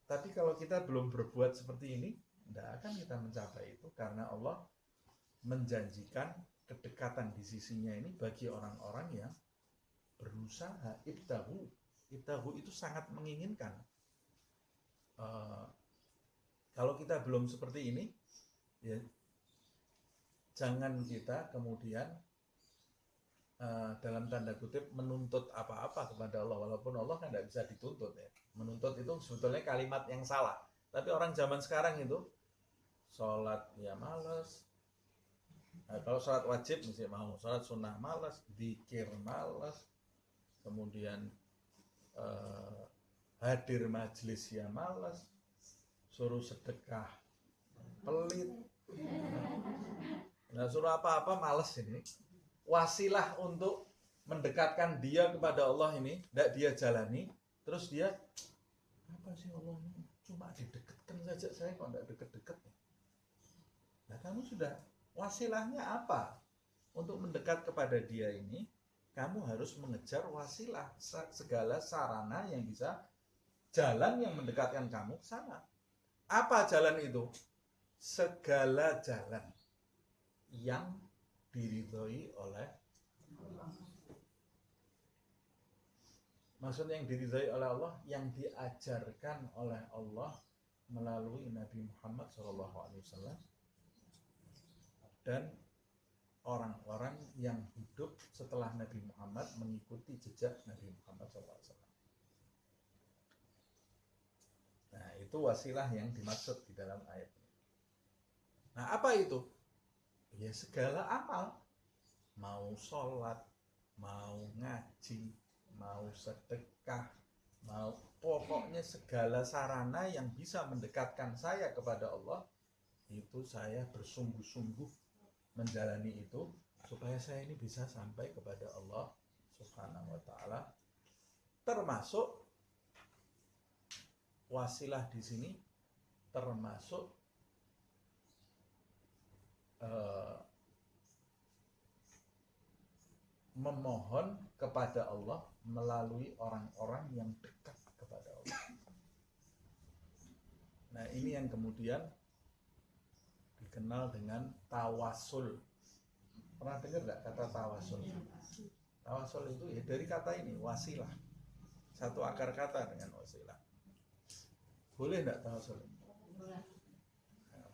Tapi kalau kita belum berbuat seperti ini, tidak akan kita mencapai itu, karena Allah menjanjikan kedekatan di sisinya ini bagi orang-orang yang berusaha. Ibtahu itu sangat menginginkan. Kalau kita belum seperti ini, ya jangan kita kemudian dalam tanda kutip menuntut apa-apa kepada Allah, walaupun Allah kan tidak bisa dituntut ya. Menuntut itu sebetulnya kalimat yang salah. Tapi orang zaman sekarang itu sholat ya males. Nah, kalau sholat wajib mesti mau, sholat sunnah males, zikir males, kemudian hadir majelis ya males, suruh sedekah pelit. Nah, suruh apa-apa males ini. Wasilah untuk mendekatkan dia kepada Allah ini tidak dia jalani, terus dia apa sih Allah ini cuma didekatkan saja, saya kok tidak deket-deket. Nah, kamu sudah wasilahnya apa untuk mendekat kepada dia ini? Kamu harus mengejar wasilah, segala sarana yang bisa, jalan yang mendekatkan kamu ke sana. Apa jalan itu? Segala jalan yang diridhoi oleh Allah. Maksudnya yang diridhoi oleh Allah, yang diajarkan oleh Allah melalui Nabi Muhammad SAW dan orang-orang yang hidup setelah Nabi Muhammad mengikuti jejak Nabi Muhammad SAW. Nah, itu wasilah yang dimaksud di dalam ayat ini. Nah, apa itu? Ya segala amal, mau sholat, mau ngaji, mau sedekah, mau pokoknya segala sarana yang bisa mendekatkan saya kepada Allah, itu saya bersungguh-sungguh menjalani itu supaya saya ini bisa sampai kepada Allah Subhanahu wa taala. Termasuk wasilah di sini termasuk memohon kepada Allah melalui orang-orang yang dekat kepada Allah. Nah, ini yang kemudian dikenal dengan tawasul. Pernah dengar nggak kata tawasul? Tawasul itu ya dari kata ini, wasilah. Satu akar kata dengan wasilah. Boleh nggak tawasul?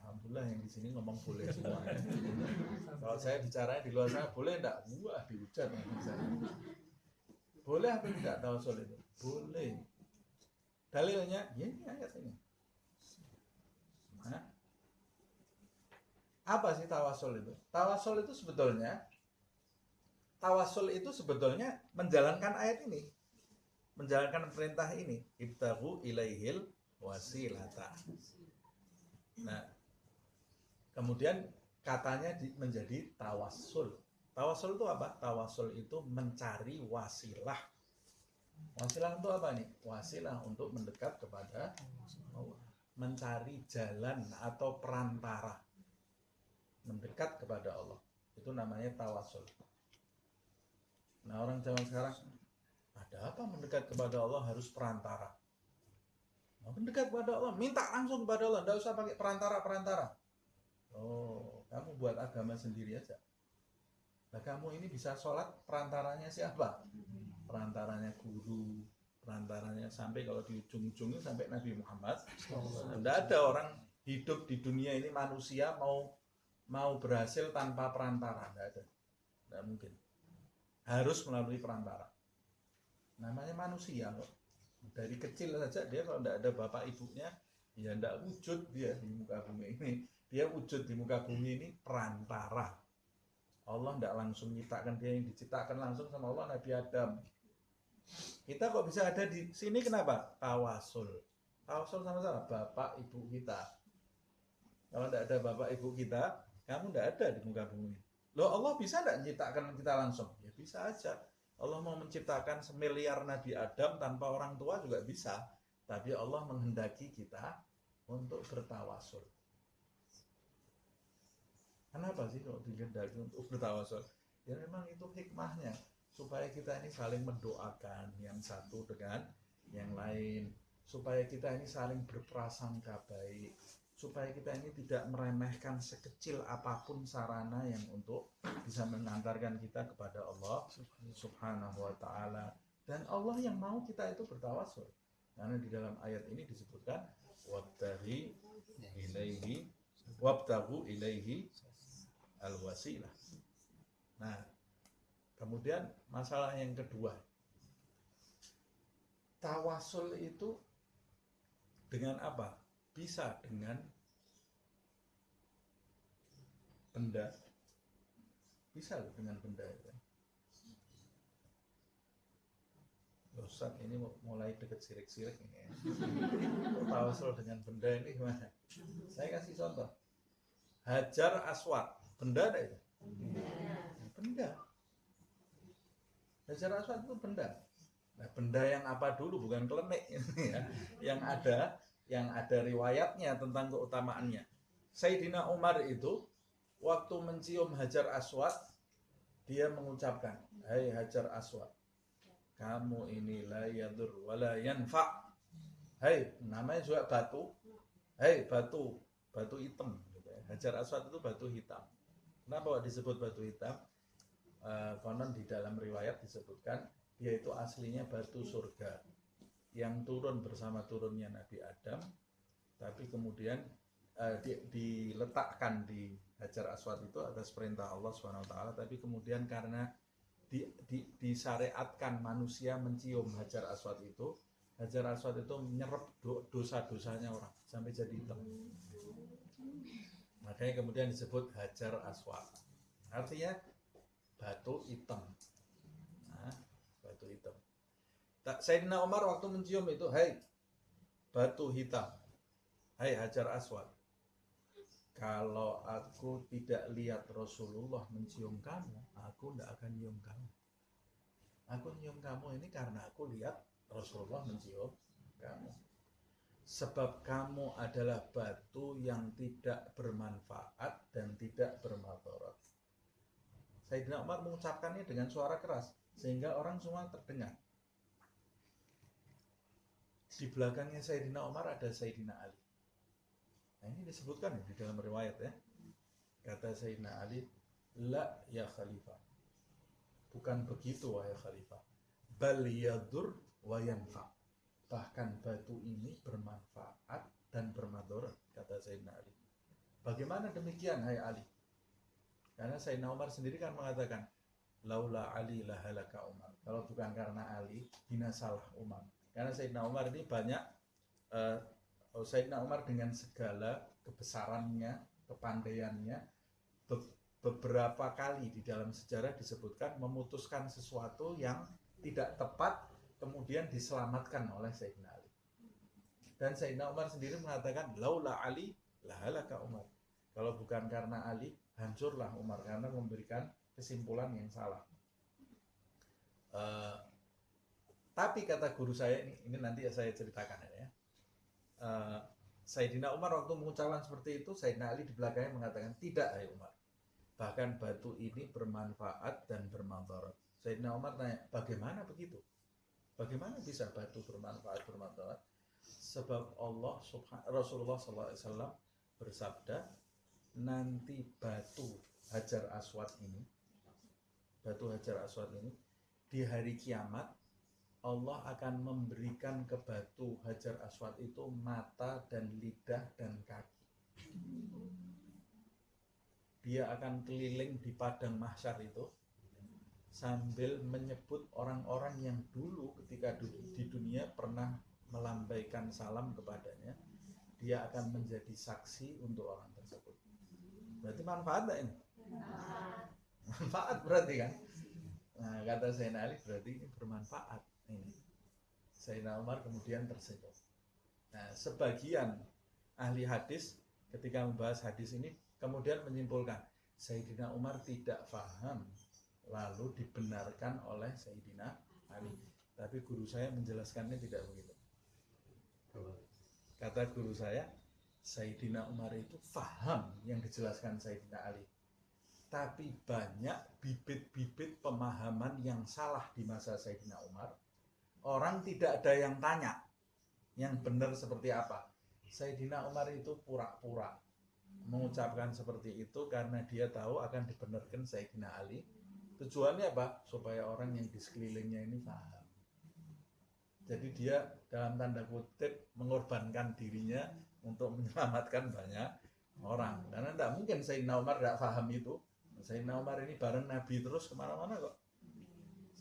Alhamdulillah yang di sini ngomong boleh semua. Kalau saya bicara di luar sana, boleh enggak? Wah, dihujat. Boleh apa tidak tawasul itu? Boleh. Dalilnya, ya ini ayat ini. Nah, apa sih tawasul itu? Tawasul itu sebetulnya menjalankan ayat ini. Menjalankan perintah ini. Ibtaghu ilaihil wasilata. Nah, kemudian katanya menjadi tawassul. Tawassul itu apa? Tawassul itu mencari wasilah. Wasilah untuk apa nih? Wasilah untuk mendekat kepada Allah. Mencari jalan atau perantara. Mendekat kepada Allah. Itu namanya tawassul. Nah, orang zaman sekarang, ada apa mendekat kepada Allah harus perantara? Mendekat kepada Allah, minta langsung kepada Allah, tidak usah pakai perantara-perantara. Oh, kamu buat agama sendiri aja. Nah, kamu ini bisa sholat, perantaranya siapa? Perantaranya guru, perantaranya sampai kalau di ujung-ujungnya sampai Nabi Muhammad. Tidak ada orang hidup di dunia ini manusia mau berhasil tanpa perantara, tidak ada, tidak mungkin. Harus melalui perantara. Namanya manusia kok. Dari kecil saja dia kalau tidak ada bapak ibunya, ya tidak wujud dia di muka bumi ini. Dia wujud di muka bumi ini perantara. Allah tidak langsung menciptakan dia, yang diciptakan langsung sama Allah Nabi Adam. Kita kok bisa ada di sini kenapa? Tawasul. Tawasul sama-sama bapak ibu kita. Kalau tidak ada bapak ibu kita, kamu tidak ada di muka bumi. Loh, Allah bisa tidak menciptakan kita langsung? Ya bisa aja. Allah mau menciptakan semiliar Nabi Adam tanpa orang tua juga bisa. Tapi Allah menghendaki kita untuk bertawasul. Kenapa sih kalau dikehendaki untuk bertawasul? Ya memang itu hikmahnya, supaya kita ini saling mendoakan yang satu dengan yang lain, supaya kita ini saling berprasangka baik, supaya kita ini tidak meremehkan sekecil apapun sarana yang untuk bisa mengantarkan kita kepada Allah Subhanahu wa ta'ala. Dan Allah yang mau kita itu bertawasul, karena di dalam ayat ini disebutkan wabtaghu ilaihi al-wasilah. Nah, kemudian masalah yang kedua, tawasul itu dengan apa? Bisa dengan benda, bisa dengan benda ya. Ustaz ini mulai deket sirik-sirik ini ya. Tawasul dengan benda ini gimana? Saya kasih contoh. Hajar Aswad, benda ada itu? Benda. Hajar Aswad itu benda. Nah, benda yang apa dulu, bukan klenik ya. Yang ada riwayatnya tentang keutamaannya. Sayyidina Umar itu waktu mencium Hajar Aswad, dia mengucapkan, "Hai Hajar Aswad, kamu ini la yadur wa la yanfa." Hai, namanya juga batu. Hai, batu hitam. Hajar Aswad itu batu hitam. Kenapa disebut batu hitam? Konon di dalam riwayat disebutkan dia itu aslinya batu surga yang turun bersama turunnya Nabi Adam, tapi kemudian diletakkan di Hajar Aswad itu atas perintah Allah Subhanahu wa taala, tapi kemudian karena disyariatkan manusia mencium Hajar Aswad itu menyerap dosa-dosanya orang sampai jadi hitam. Makanya kemudian disebut Hajar Aswad. Artinya batu hitam. Nah, batu hitam. Sayyidina Umar waktu mencium itu, "Hai batu hitam, hai Hajar Aswad, kalau aku tidak lihat Rasulullah mencium kamu, aku tidak akan nyium kamu. Aku nyium kamu ini karena aku lihat Rasulullah mencium kamu. Sebab kamu adalah batu yang tidak bermanfaat dan tidak bermadarat." Sayyidina Umar mengucapkannya dengan suara keras sehingga orang semua terdengar. Di belakangnya Sayyidina Umar ada Sayyidina Ali. Nah, ini disebutkan di dalam riwayat ya. Kata Sayyidina Ali, "La ya khalifah. Bukan begitu wahai khalifah. Bal yadur wa yanfa." Bahkan batu ini bermanfaat dan bermadarat, kata Sayyidina Ali. Bagaimana demikian hai Ali? Karena Sayyidina Umar sendiri kan mengatakan, "Laula Ali lahalaka Umar." Kalau bukan karena Ali, binasalah Umar. Karena Sayyidina Umar ini banyak, Sayyidina Umar dengan segala kebesarannya, kepandaiannya, beberapa kali di dalam sejarah disebutkan memutuskan sesuatu yang tidak tepat, kemudian diselamatkan oleh Sayyidina Ali. Dan Sayyidina Umar sendiri mengatakan, "Laula Ali lahalaka Umar." Kalau bukan karena Ali, hancurlah Umar karena memberikan kesimpulan yang salah. Tapi kata guru saya ini nanti saya ceritakan ya. Sayyidina Umar waktu mengucapkan seperti itu, Sayyidina Ali di belakangnya mengatakan, "Tidak hai Umar. Bahkan batu ini bermanfaat dan bermadarat." Sayyidina Umar tanya, "Bagaimana begitu? Bagaimana bisa batu bermanfaat bermadarat?" Sebab Rasulullah SAW bersabda, nanti batu Hajar Aswad ini di hari kiamat Allah akan memberikan ke batu Hajar Aswad itu mata dan lidah dan kaki. Dia akan keliling di padang mahsyar itu sambil menyebut orang-orang yang dulu ketika di dunia pernah melambaikan salam kepadanya. Dia akan menjadi saksi untuk orang tersebut. Berarti manfaat enggak ini? Manfaat berarti kan? Nah, kata Sayyidina Ali berarti ini bermanfaat ini. Sayyidina Umar kemudian tersenyum. Nah, sebagian ahli hadis ketika membahas hadis ini kemudian menyimpulkan Sayyidina Umar tidak paham lalu dibenarkan oleh Sayyidina Ali. Tapi guru saya menjelaskannya tidak begitu. Kata guru saya, Sayyidina Umar itu paham yang dijelaskan Sayyidina Ali. Tapi banyak bibit-bibit pemahaman yang salah di masa Sayyidina Umar. Orang tidak ada yang tanya yang benar seperti apa. Sayyidina Umar itu pura-pura mengucapkan seperti itu karena dia tahu akan dibenarkan Sayyidina Ali. Tujuannya apa? Supaya orang yang di sekelilingnya ini paham. Jadi dia dalam tanda kutip mengorbankan dirinya untuk menyelamatkan banyak orang. Karena tidak mungkin Sayyidina Umar tidak paham itu. Sayyidina Umar ini bareng Nabi terus kemana-mana kok.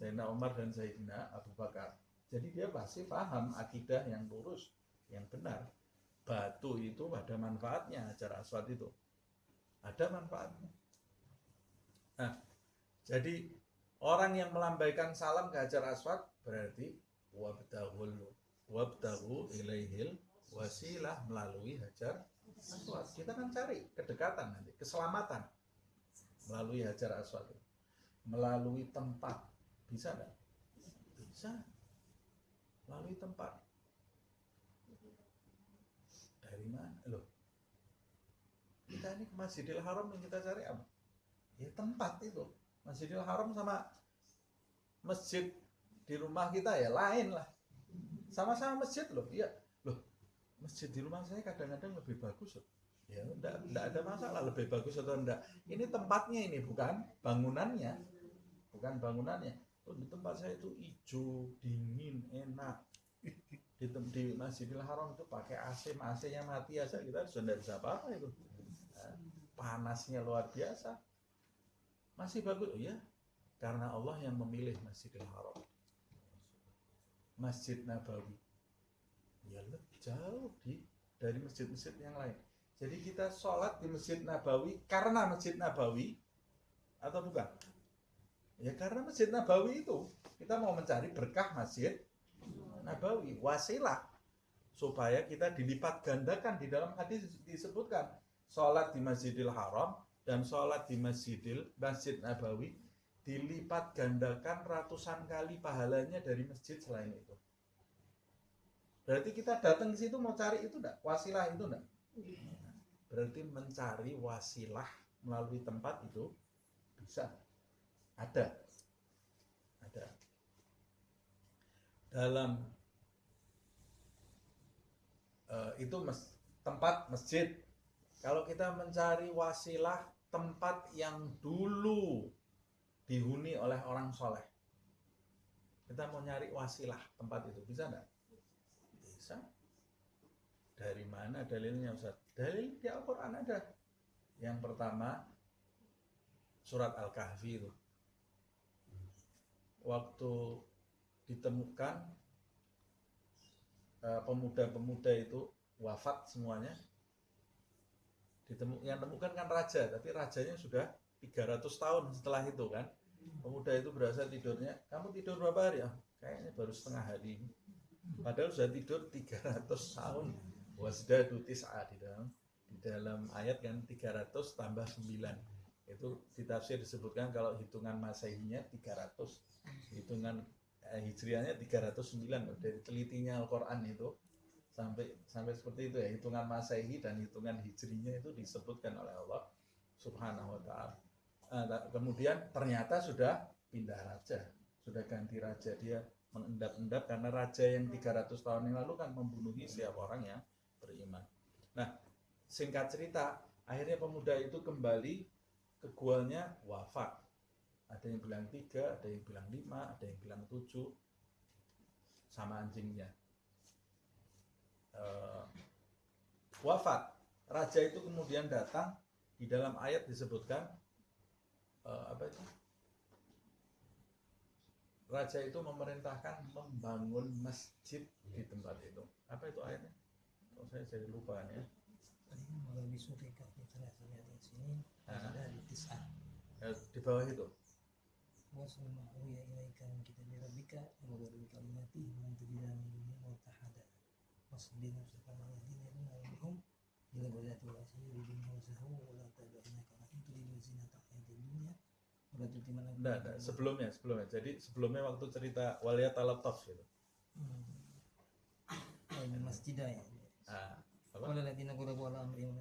Sayyidina Umar dan Sayyidina Abu Bakar. Jadi dia pasti paham akidah yang lurus, yang benar. Batu itu ada manfaatnya, Hajar Aswad itu. Ada manfaatnya. Nah, jadi orang yang melambaikan salam ke Hajar Aswad berarti wabtaghu ilaihil wasilah melalui Hajar Aswad. Kita kan cari kedekatan nanti, keselamatan melalui Hajar Aswad. Melalui tempat. Bisa enggak? Bisa. Melalui tempat. Dari mana? Loh. Kita ini ke Masjidil Haram yang kita cari apa? Ya tempat itu. Masjidil Haram sama masjid di rumah kita ya lain lah. Sama-sama masjid loh. Iya. Loh. Masjid di rumah saya kadang-kadang lebih bagus loh. Ya enggak ada masalah lebih bagus atau enggak. Ini tempatnya ini bukan bangunannya. Bukan bangunannya. Oh, di tempat saya itu hijau, dingin, enak. Di Masjidil Haram itu pakai AC, AC-nya mati aja kita sudah tidak bisa apa-apa itu. Panasnya luar biasa. Masih bagus, oh ya. Karena Allah yang memilih Masjidil Haram. Masjid Nabawi. Ya lebih jauh dari masjid-masjid yang lain. Jadi kita sholat di Masjid Nabawi karena Masjid Nabawi atau bukan? Ya karena Masjid Nabawi itu kita mau mencari berkah Masjid Nabawi, wasilah supaya kita dilipat gandakan. Di dalam hadis disebutkan sholat di Masjidil Haram dan sholat di Masjid Nabawi dilipat gandakan ratusan kali pahalanya dari masjid selain itu. Berarti kita datang ke situ mau cari itu enggak? Wasilah itu enggak? Berarti mencari wasilah melalui tempat itu bisa. Ada dalam itu tempat masjid. Kalau kita mencari wasilah tempat yang dulu dihuni oleh orang soleh, kita mau nyari wasilah tempat itu bisa enggak? Bisa. Dari mana dalilnya Ustaz? Dalil di Al-Quran ada. Yang pertama surat Al-Kahfi itu. Waktu ditemukan pemuda-pemuda itu wafat semuanya. Yang temukan kan raja, tapi rajanya sudah 300 tahun setelah itu kan. Pemuda itu berasa tidurnya, kamu tidur berapa hari? Kayaknya baru setengah hari. Padahal sudah tidur 300 tahun. Wasdadu tis'a di dalam ayat kan 300 tambah 9. Itu di tafsir disebutkan kalau hitungan Masehinya 300. Hitungan Hijriahnya 309. Dari telitinya Al-Quran itu sampai seperti itu ya, hitungan Masehi dan hitungan Hijrinya itu disebutkan oleh Allah Subhanahu wa taala. Kemudian ternyata sudah pindah raja, sudah ganti raja. Dia mengendap-endap karena raja yang 300 tahun yang lalu kan membunuhi setiap orang yang beriman. Nah, singkat cerita, akhirnya pemuda itu kembali ke guanya, wafat. Ada yang bilang 3, ada yang bilang 5, ada yang bilang 7, sama anjingnya. Wafat. Raja itu kemudian datang, di dalam ayat disebutkan apa itu? Raja itu memerintahkan membangun masjid di tempat itu. Apa itu ayatnya? Oh, saya jadi lupa ya. عليهم ولبثوا في كهفهم 300 سنين فازدادوا تسعا Di bawah itu. وَاتْلُ مَا أُوحِيَ إِلَيْكَ مِنْ كِتَابِ رَبِّكَ وَبَشِّرِ بِكَلِمَاتِهِ وَمَنْ تَبِعَ مِنْهُمْ وَاتَّخَذَ وَاصْبِرْ نَفْسَكَ مَعَ الَّذِينَ يَدْعُونَ رَبَّهُم بِالْغَدَاةِ وَالْعَشِيِّ يُرِيدُونَ وَجْهَهُ وَلَا تَعْدُ عَيْنَاكَ عَنْهُمْ تُرِيدُ زِينَةَ الْحَيَاةِ الدُّنْيَا وَلَا تُطِعْ مَنْ Enggak, sebelumnya. Jadi sebelumnya waktu cerita waliyatalattaf gitu. masjidah ya. Apa? Wala ladina qalabu ala amrihim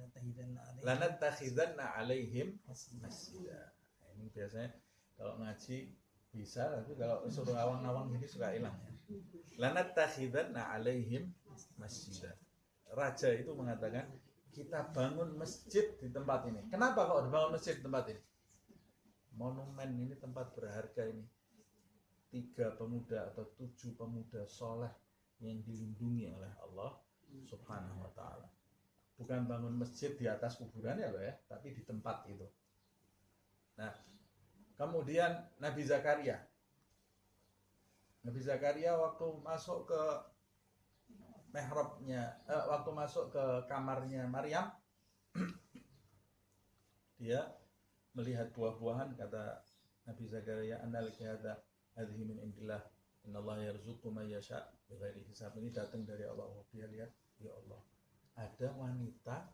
Lanattakhidanna alaihim masjidah. Ini biasanya kalau ngaji bisa, tapi kalau suruh awang-awang ini suka hilang ya. Lanattakhidanna alaihim masjidah. Raja itu mengatakan kita bangun masjid di tempat ini. Kenapa kok dibangun masjid di tempat ini? Monumen ini tempat berharga ini. 3 pemuda atau 7 pemuda soleh yang dilindungi oleh Allah Subhanahu wa ta'ala. Bukan bangun masjid di atas kuburan ya loh ya, tapi di tempat itu. Nah, kemudian Nabi Zakaria waktu masuk ke mihrabnya, waktu masuk ke kamarnya Maryam, dia melihat buah-buahan, kata Nabi Zakaria, annalaki hadhihi min indillah, innallaha yarzuqu man yasha' bighairi hisab. Ini datang dari Allah. Dia lihat, ya Allah, ada wanita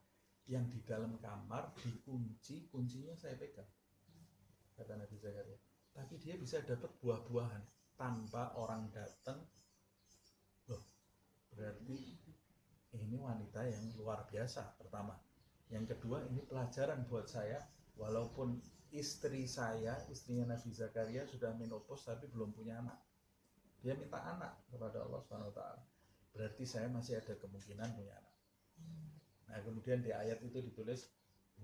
yang di dalam kamar dikunci, kuncinya saya pegang, kata Nabi Zakaria. Tapi dia bisa dapat buah-buahan tanpa orang datang. Loh, berarti ini wanita yang luar biasa, pertama. Yang kedua, ini pelajaran buat saya, walaupun istri saya, istrinya Nabi Zakaria sudah menopause tapi belum punya anak. Dia minta anak kepada Allah Subhanahu wa ta'ala. Berarti saya masih ada kemungkinan punya anak. Nah, kemudian di ayat itu ditulis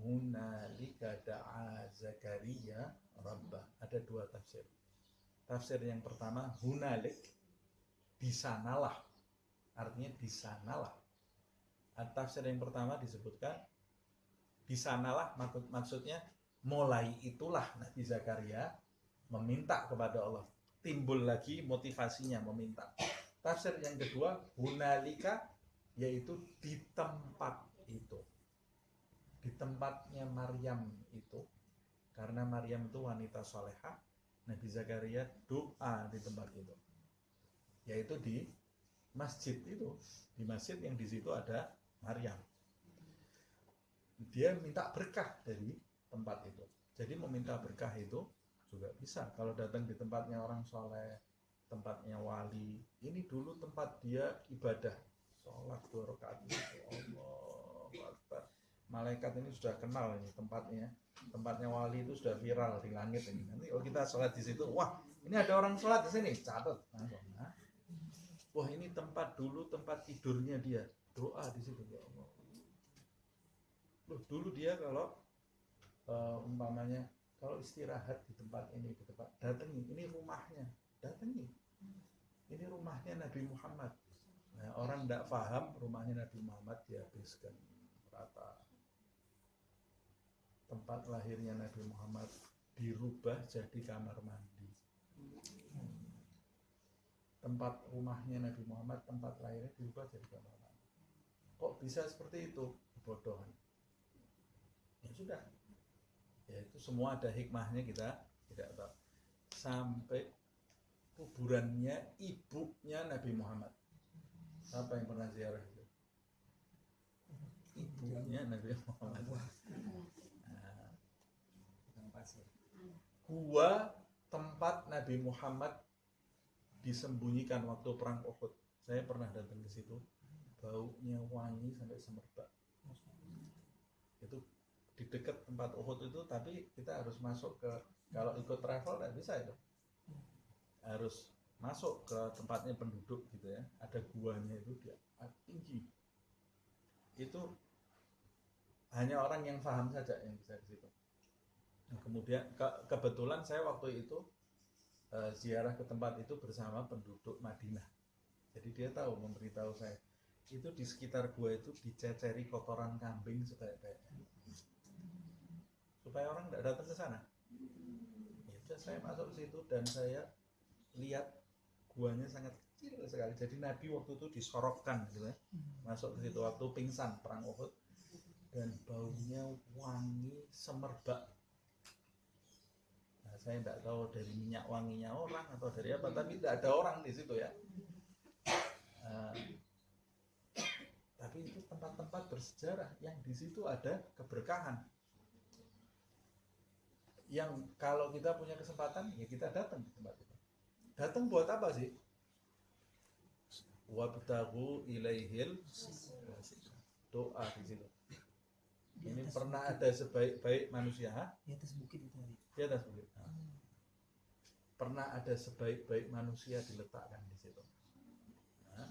hunalika da'a Zakaria rabbah. Ada 2 tafsir. Tafsir yang pertama, hunalik, di sanalah. Artinya di sanalah. Tafsir yang pertama disebutkan di sanalah, maksudnya mulai itulah Nabi Zakaria meminta kepada Allah. Timbul lagi motivasinya meminta. Tafsir yang kedua, hunalika, yaitu di tempat itu. Di tempatnya Maryam itu. Karena Maryam itu wanita solehah, Nabi Zakaria doa di tempat itu. Yaitu di masjid itu. Di masjid yang di situ ada Maryam. Dia minta berkah dari tempat itu. Jadi meminta berkah itu juga bisa. Kalau datang di tempatnya orang soleh, tempatnya wali, ini dulu tempat dia ibadah, sholat 2 rakaat. Allahu Akbar. Malaikat ini sudah kenal ini tempatnya. Tempatnya wali itu sudah viral di langit ini. Nanti kalau kita sholat di situ, wah, ini ada orang sholat di sini, catat. Nah, wah, ini tempat dulu tempat tidurnya dia. Doa di situ, ya Allah. Loh, dulu dia kalau umpamanya kalau istirahat di tempat ini, di tempat, datangi, ini rumahnya, datangi. Ini rumahnya Nabi Muhammad. Nah, orang tidak paham rumahnya Nabi Muhammad dihabiskan rata. Tempat lahirnya Nabi Muhammad dirubah jadi kamar mandi. Tempat rumahnya Nabi Muhammad, tempat lahirnya dirubah jadi kamar mandi. Kok bisa seperti itu? Kebodohan. Ya sudah. Ya itu semua ada hikmahnya, kita tidak tahu. Sampai kuburannya ibunya Nabi Muhammad. Siapa yang pernah ziarah itu? Ibunya Nabi Muhammad. Nah, gua tempat Nabi Muhammad disembunyikan waktu perang Uhud. Saya pernah datang ke situ. Baunya wangi sampai semerbak. Itu di dekat tempat Uhud itu, tapi kita harus masuk ke, kalau ikut travel tidak bisa itu, harus masuk ke tempatnya penduduk gitu ya, ada guanya itu dia tinggi, itu hanya orang yang paham saja yang bisa ke situ. Nah, kemudian kebetulan saya waktu itu ziarah ke tempat itu bersama penduduk Madinah, jadi dia tahu, memberitahu saya itu di sekitar gua itu diceceri kotoran kambing sebanyak-banyaknya supaya orang tidak datang ke sana. Ya, saya masuk ke situ dan saya lihat guanya sangat kecil sekali. Jadi Nabi waktu itu disorokkan gitu ya. Masuk ke situ waktu pingsan perang Uhud. dan baunya wangi semerbak. Nah, saya tidak tahu dari minyak wanginya orang atau dari apa, tapi tidak ada orang di situ ya. Tapi itu tempat-tempat bersejarah yang di situ ada keberkahan. Yang kalau kita punya kesempatan ya kita datang ke tempat itu. Datang buat apa sih? Wabtaghu ilaihil wasilah. Doa di situ. Ini pernah ada sebaik-baik manusia, di atas bukit itu tadi. di atas bukit. Pernah ada sebaik-baik manusia diletakkan di situ. Nah,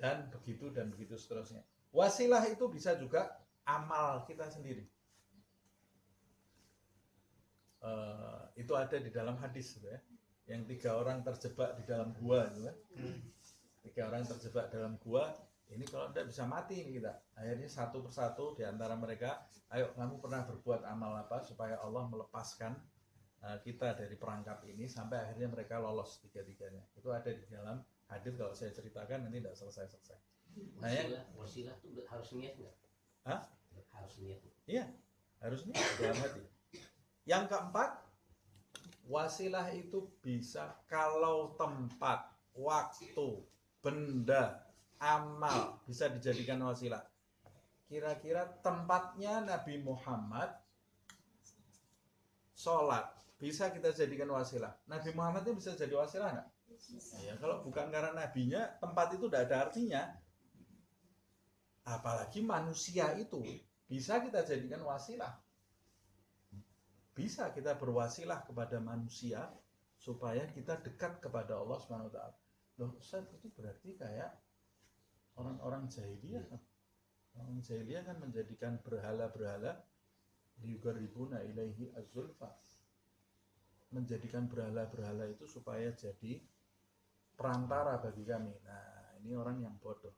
dan begitu seterusnya. Wasilah itu bisa juga amal kita sendiri. Itu ada di dalam hadis gitu ya. Yang 3 orang terjebak di dalam gua gitu ya. 3 orang terjebak dalam gua. Ini kalau tidak bisa mati ini kita. Akhirnya satu persatu di antara mereka, ayo kamu pernah berbuat amal apa supaya Allah melepaskan kita dari perangkap ini sampai akhirnya mereka lolos 3-tiganya. Itu ada di dalam hadis, kalau saya ceritakan nanti tidak selesai-selesai. Nah, wasilah itu harus niat nggak? Hah? Harus niat. Iya, harus niat dalam hati. Yang keempat, wasilah itu bisa kalau tempat, waktu, benda, amal bisa dijadikan wasilah. Kira-kira tempatnya Nabi Muhammad sholat bisa kita jadikan wasilah. Nabi Muhammad itu bisa jadi wasilah nggak? Ya, kalau bukan karena nabinya, tempat itu tidak ada artinya. Apalagi manusia itu bisa kita jadikan wasilah. Bisa kita berwasilah kepada manusia supaya kita dekat kepada Allah Subhanahu wa taala. Loh, Ustaz, itu berarti kayak orang-orang jahiliyah. Orang jahiliyah kan menjadikan berhala-berhala liyuqarribuna ilaihi az-zulfa. Menjadikan berhala-berhala itu supaya jadi perantara bagi kami. Nah, ini orang yang bodoh.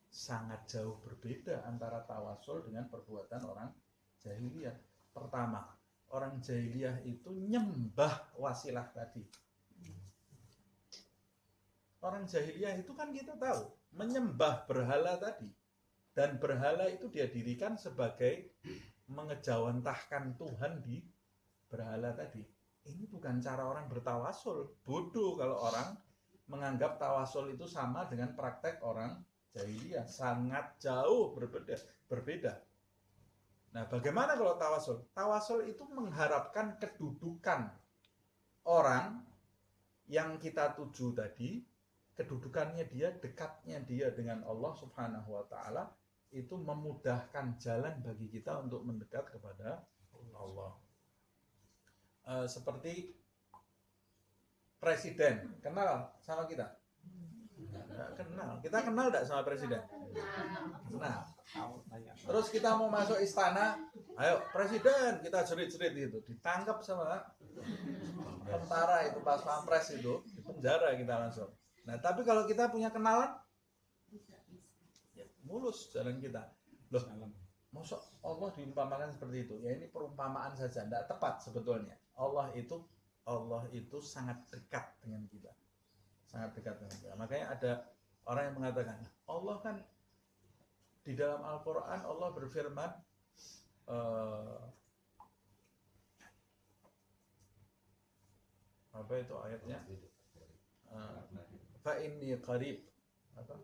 Sangat jauh berbeda antara tawasul dengan perbuatan orang jahiliyah. Pertama, orang jahiliyah itu nyembah wasilah tadi. Orang jahiliyah itu kan kita tahu menyembah berhala tadi, dan berhala itu dia dirikan sebagai mengejawantahkan Tuhan di berhala tadi. Ini bukan cara orang bertawasul. Bodoh kalau orang menganggap tawasul itu sama dengan praktek orang jahiliyah. Sangat jauh berbeda. Nah, bagaimana kalau tawasul? Tawasul itu mengharapkan kedudukan orang yang kita tuju tadi, kedudukannya dia, dekatnya dia dengan Allah Subhanahu wa taala, itu memudahkan jalan bagi kita untuk mendekat kepada Allah. Seperti presiden, kenal sama kita? Nggak kenal. Kita kenal tidak sama presiden? Kenal. Terus kita mau masuk istana, ayo presiden, kita jerit-jerit gitu, ditangkap sama tentara itu pas pampres itu, di penjara kita langsung. Nah, tapi kalau kita punya kenalan, ya, mulus jalan kita. Loh, masa Allah diumpamakan seperti itu? Ya ini perumpamaan saja, tidak tepat sebetulnya. Allah itu sangat dekat dengan kita. Sangat dekat dengan kita. Makanya ada orang yang mengatakan, Allah kan di dalam Al-Quran Allah berfirman, apa itu ayatnya? Fa inni qarib, apa?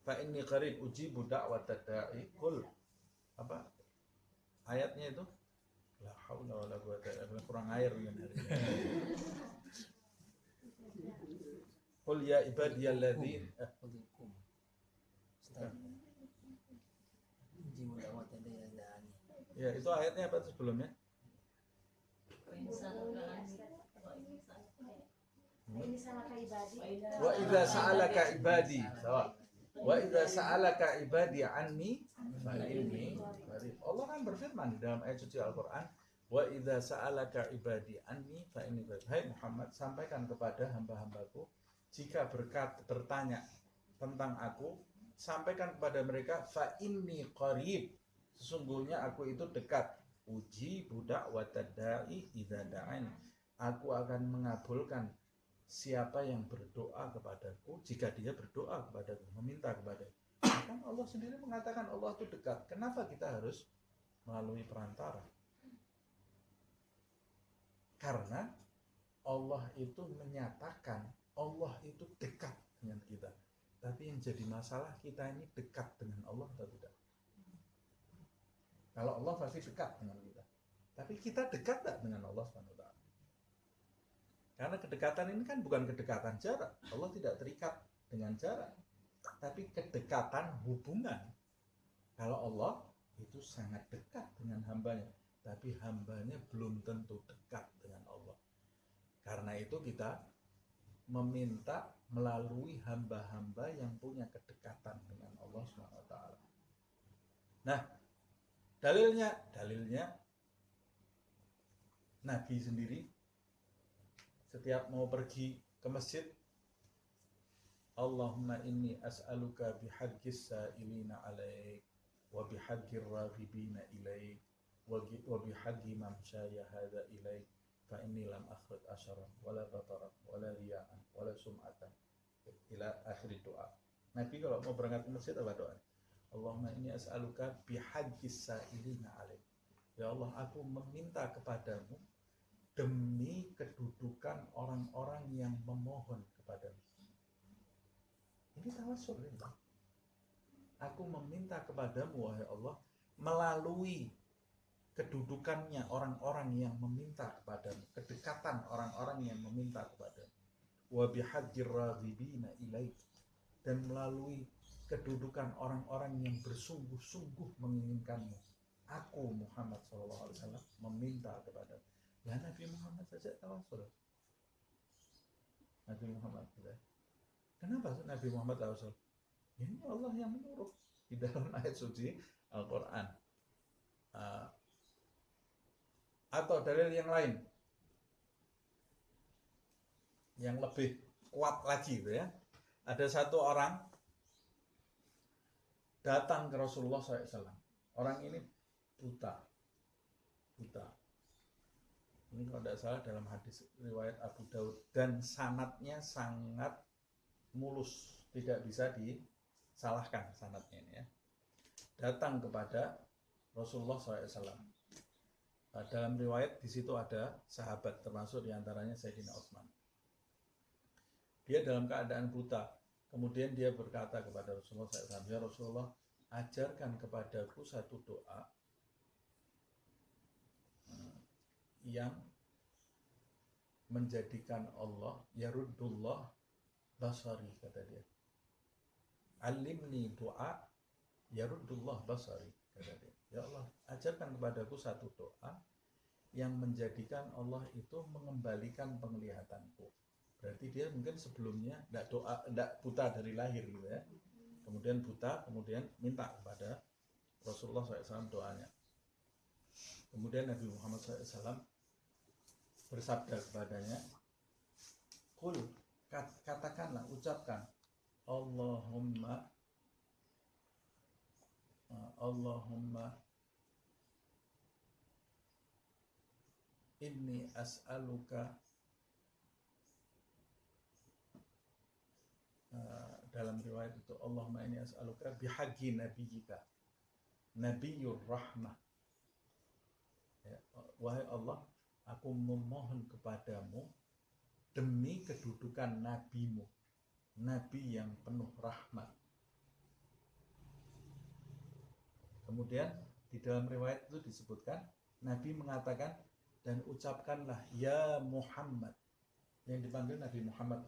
Fa inni qarib ujibu da'watad da'i qul, apa ayatnya itu? La haula wala quwwata illa billah, kurang air kan hari ini. Qul ya ibadiyalladzina ya, itu ayatnya apa sebelumnya? Wa idza sa'alaka ibadi, wa idza sa'alaka ibadi anni fa inni qarib. Allah kan berfirman di dalam ayat suci Al-Qur'an, wa idza sa'alaka ibadi anni fa inni qarib. Hai Muhammad, sampaikan kepada hamba-hambaku jika bertanya tentang aku, sampaikan kepada mereka fa inni qarib, sesungguhnya aku itu dekat. Uji budak watadai idza da'an, aku akan mengabulkan siapa yang berdoa kepadaku jika dia berdoa kepadaku, meminta kepadaku. Kan Allah sendiri mengatakan Allah itu dekat. Kenapa kita harus melalui perantara? Karena Allah itu menyatakan Allah itu dekat dengan kita. Tapi yang jadi masalah kita ini dekat dengan Allah atau tidak? Kalau Allah pasti dekat dengan kita. Tapi kita dekat tak dengan Allah SWT? Karena kedekatan ini kan bukan kedekatan jarak. Allah tidak terikat dengan jarak. Tapi kedekatan hubungan. Kalau Allah itu sangat dekat dengan hambanya. Tapi hambanya belum tentu dekat dengan Allah. Karena itu kita meminta melalui hamba-hamba yang punya kedekatan dengan Allah SWT. Nah, dalilnya Nabi sendiri setiap mau pergi ke masjid, Allahumma inni as'aluka bihaqqis sa'ilina alaik wa bihaqqir raghibina ilaik wa bihaqqi mamsyaya hadha ilaik fa inni lam akhrid asharan wala bataran wala riya'an wala sum'atan ila akhir doa. Nabi kalau mau berangkat ke masjid apa doa? Allahumma inni as'aluka bihaqqis sa'ilina alaik. Ya Allah, aku meminta kepadamu demi kedudukan orang-orang yang memohon kepadamu. Ini tawassul ya. Aku meminta kepadamu wahai Allah melalui kedudukannya orang-orang yang meminta kepadamu, kedekatan orang-orang yang meminta kepadamu. Wa bihaqqir raghibina ilaik, dan melalui kedudukan orang-orang yang bersungguh-sungguh menginginkanmu. Aku Muhammad SAW meminta kepadamu. Ya Nabi Muhammad saja tawassul. Nabi Muhammad saja. Kenapa Nabi Muhammad tawassul? Ini Allah yang menyuruh di dalam ayat suci Al-Quran. Atau dalil yang lain yang lebih kuat lagi gitu ya. Ada satu orang datang ke Rasulullah SAW. Orang ini buta. Ini kalau tidak salah dalam hadis riwayat Abu Daud, dan sanadnya sangat mulus, tidak bisa disalahkan sanadnya ini ya. Datang kepada Rasulullah SAW. Dalam riwayat di situ ada sahabat, termasuk diantaranya Sayyidina Utsman. Dia dalam keadaan buta. Kemudian dia berkata kepada Rasulullah SAW, ya Rasulullah, ajarkan kepadaku satu doa yang menjadikan Allah yaruddullah basari, kata dia. Alimni doa yaruddullah basari, kata dia. Ya Allah, ajarkan kepadaku satu doa yang menjadikan Allah itu mengembalikan penglihatanku. Berarti dia mungkin sebelumnya tidak buta dari lahir gitu ya. Kemudian buta, kemudian minta kepada Rasulullah SAW doanya. Kemudian Nabi Muhammad SAW bersabda kepadanya, Qul, katakanlah, ucapkan, Allahumma inni as'aluka, dalam riwayat itu, Allahumma inni as'aluka bihaqqi nabiyyika nabiyyur rahmah. Ya, wahai Allah, aku memohon kepadamu demi kedudukan nabimu, nabi yang penuh rahmat. Kemudian di dalam riwayat itu disebutkan, Nabi mengatakan, dan ucapkanlah ya Muhammad. Yang dipanggil Nabi Muhammad.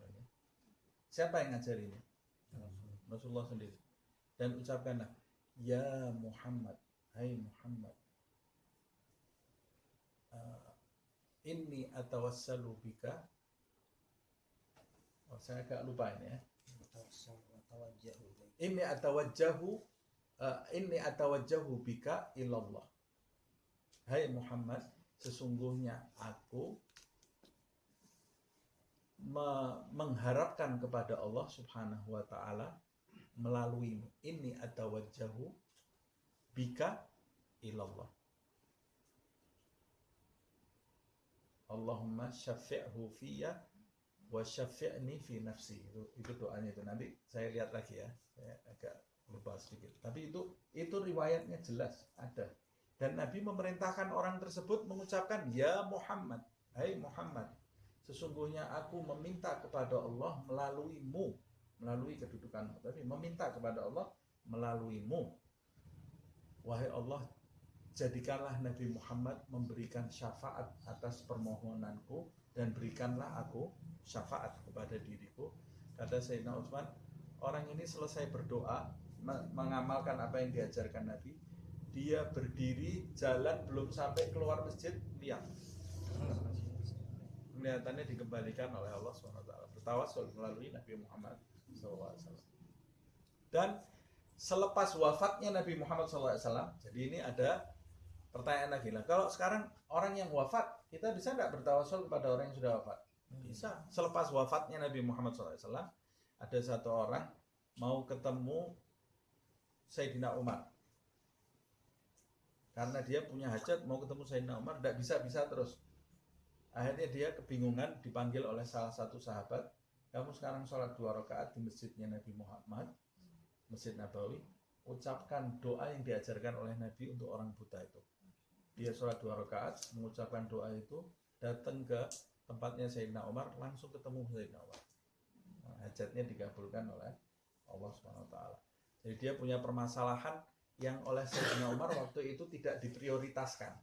Siapa yang ngajar ini? Rasulullah sendiri. Dan ucapkanlah ya Muhammad, hai Muhammad, inni atawassalu bika. Saya agak lupa ini ya. Inni atawajjahu bika ilallah. Hai Muhammad, sesungguhnya aku mengharapkan kepada Allah Subhanahu wa ta'ala melalui inni atawajjahu bika ilallah. Allahumma syafi'hu fiyya wa syafi'ni fi nafsi. Itu doanya itu. Nanti saya lihat lagi ya. Saya agak lupa sedikit. Tapi itu riwayatnya jelas ada. Dan Nabi memerintahkan orang tersebut mengucapkan ya Muhammad, hai Muhammad, sesungguhnya aku meminta kepada Allah melaluimu, melalui kedudukanmu, tapi meminta kepada Allah melaluimu. Wahai Allah, jadikanlah Nabi Muhammad memberikan syafaat atas permohonanku dan berikanlah aku syafaat kepada diriku. Kata Sayyidina Utsman, orang ini selesai berdoa, mengamalkan apa yang diajarkan Nabi, dia berdiri, jalan belum sampai keluar masjid, lihat kelihatannya dikembalikan oleh Allah SWT, bertawasul melalui Nabi Muhammad SAW. Dan selepas wafatnya Nabi Muhammad SAW, jadi ini ada pertanyaan lagi lah. Kalau sekarang orang yang wafat, kita bisa nggak bertawasul kepada orang yang sudah wafat? Bisa. Selepas wafatnya Nabi Muhammad SAW, ada satu orang mau ketemu Sayyidina Umar. Karena dia punya hajat, mau ketemu Sayyidina Umar, tidak bisa terus. Akhirnya dia kebingungan, dipanggil oleh salah satu sahabat, kamu sekarang sholat 2 rakaat di masjidnya Nabi Muhammad, Masjid Nabawi, ucapkan doa yang diajarkan oleh Nabi untuk orang buta itu. Dia sholat 2 rakaat, mengucapkan doa itu, datang ke tempatnya Sayyidina Umar, langsung ketemu Sayyidina Umar. Nah, hajatnya dikabulkan oleh Allah SWT. Jadi dia punya permasalahan yang oleh Sayyidina Umar waktu itu tidak diprioritaskan.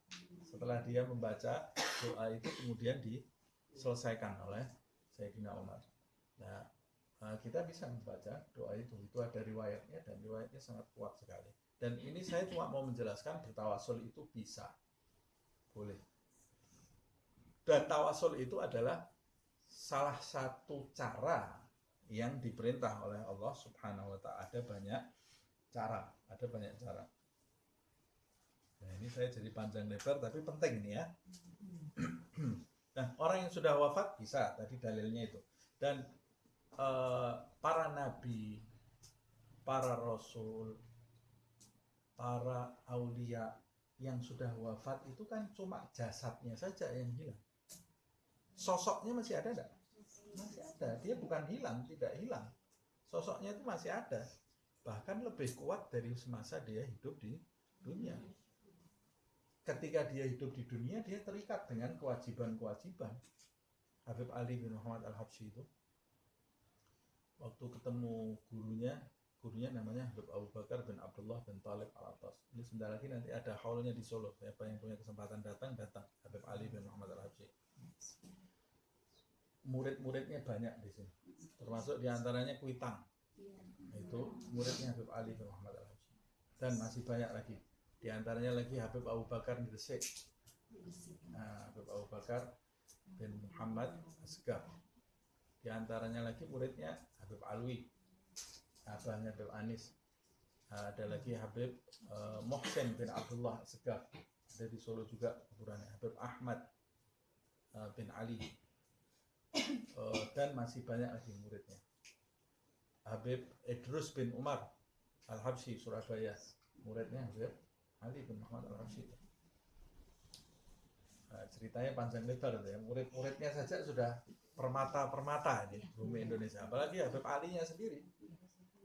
Setelah dia membaca doa itu kemudian diselesaikan oleh Sayyidina Umar. Nah, kita bisa membaca doa itu ada riwayatnya dan riwayatnya sangat kuat sekali. Dan ini saya cuma mau menjelaskan bertawasul itu bisa, boleh. Dan tawasul itu adalah salah satu cara yang diperintah oleh Allah Subhanahu wa Ta'ala. Ada banyak cara. Nah, ini saya jadi panjang lebar tapi penting ini ya. Nah, orang yang sudah wafat bisa, tadi dalilnya itu. Dan para nabi, para rasul, para aulia yang sudah wafat itu kan cuma jasadnya saja yang hilang. Sosoknya masih ada enggak? Masih ada. Dia bukan hilang, tidak hilang. Sosoknya itu masih ada. Bahkan lebih kuat dari semasa dia hidup di dunia. Ketika dia hidup di dunia, dia terikat dengan kewajiban-kewajiban. Habib Ali bin Muhammad Al-Habsyi itu waktu ketemu gurunya namanya Habib Abu Bakar bin Abdullah bin Talib Al-Attas. Ini sebentar lagi nanti ada haulnya di Solo. Siapa yang punya kesempatan datang Habib Ali bin Muhammad Al-Habsyi. Murid-muridnya banyak di sini. Termasuk diantaranya Kuitang. Itu muridnya Habib Ali bin Muhammad Al-Habsyi. Dan masih banyak lagi. Di antaranya lagi Habib Abu Bakar bin Gresik. Nah, Habib Abu Bakar bin Muhammad Asgar. Di antaranya lagi muridnya Habib Alwi, abahnya Habib Anis. Ada lagi Habib Muhsin bin Abdullah Asgar. Ada di Solo juga kuburannya. Habib Ahmad bin Ali. Dan masih banyak lagi muridnya. Habib Idrus bin Umar Al-Habsyi Surabaya. Muridnya Habib Ali bin Muhammad Al-Habsyi. Nah, ceritanya panjang lebar ya. Murid-muridnya saja sudah permata di bumi Indonesia. Apalagi Habib Ali-nya sendiri.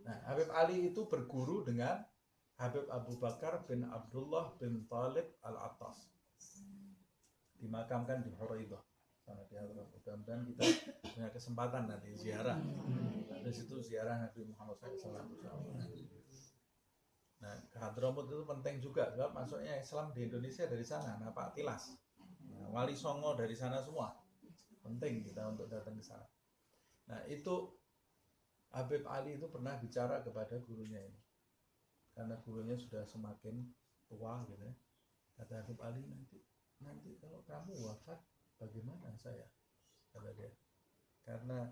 Nah, Habib Ali itu berguru dengan Habib Abu Bakar bin Abdullah bin Talib Al-Attas. Dimakamkan di Huraidah. Sana di Hadramaut. Mudah-mudahan kita punya kesempatan nanti ziarah. Di situ ziarah Nabi Muhammad SAW. Nah, ke Hadramaut itu penting juga, sebab masuknya Islam di Indonesia dari sana, Pak Tilas. Nah, Wali Songo dari sana semua. Penting kita untuk datang ke sana. Nah, itu Habib Ali itu pernah bicara kepada gurunya ini. Karena gurunya sudah semakin tua gitu ya. Kata Habib Ali, nanti kalau kamu wafat bagaimana saya? Kata dia. Karena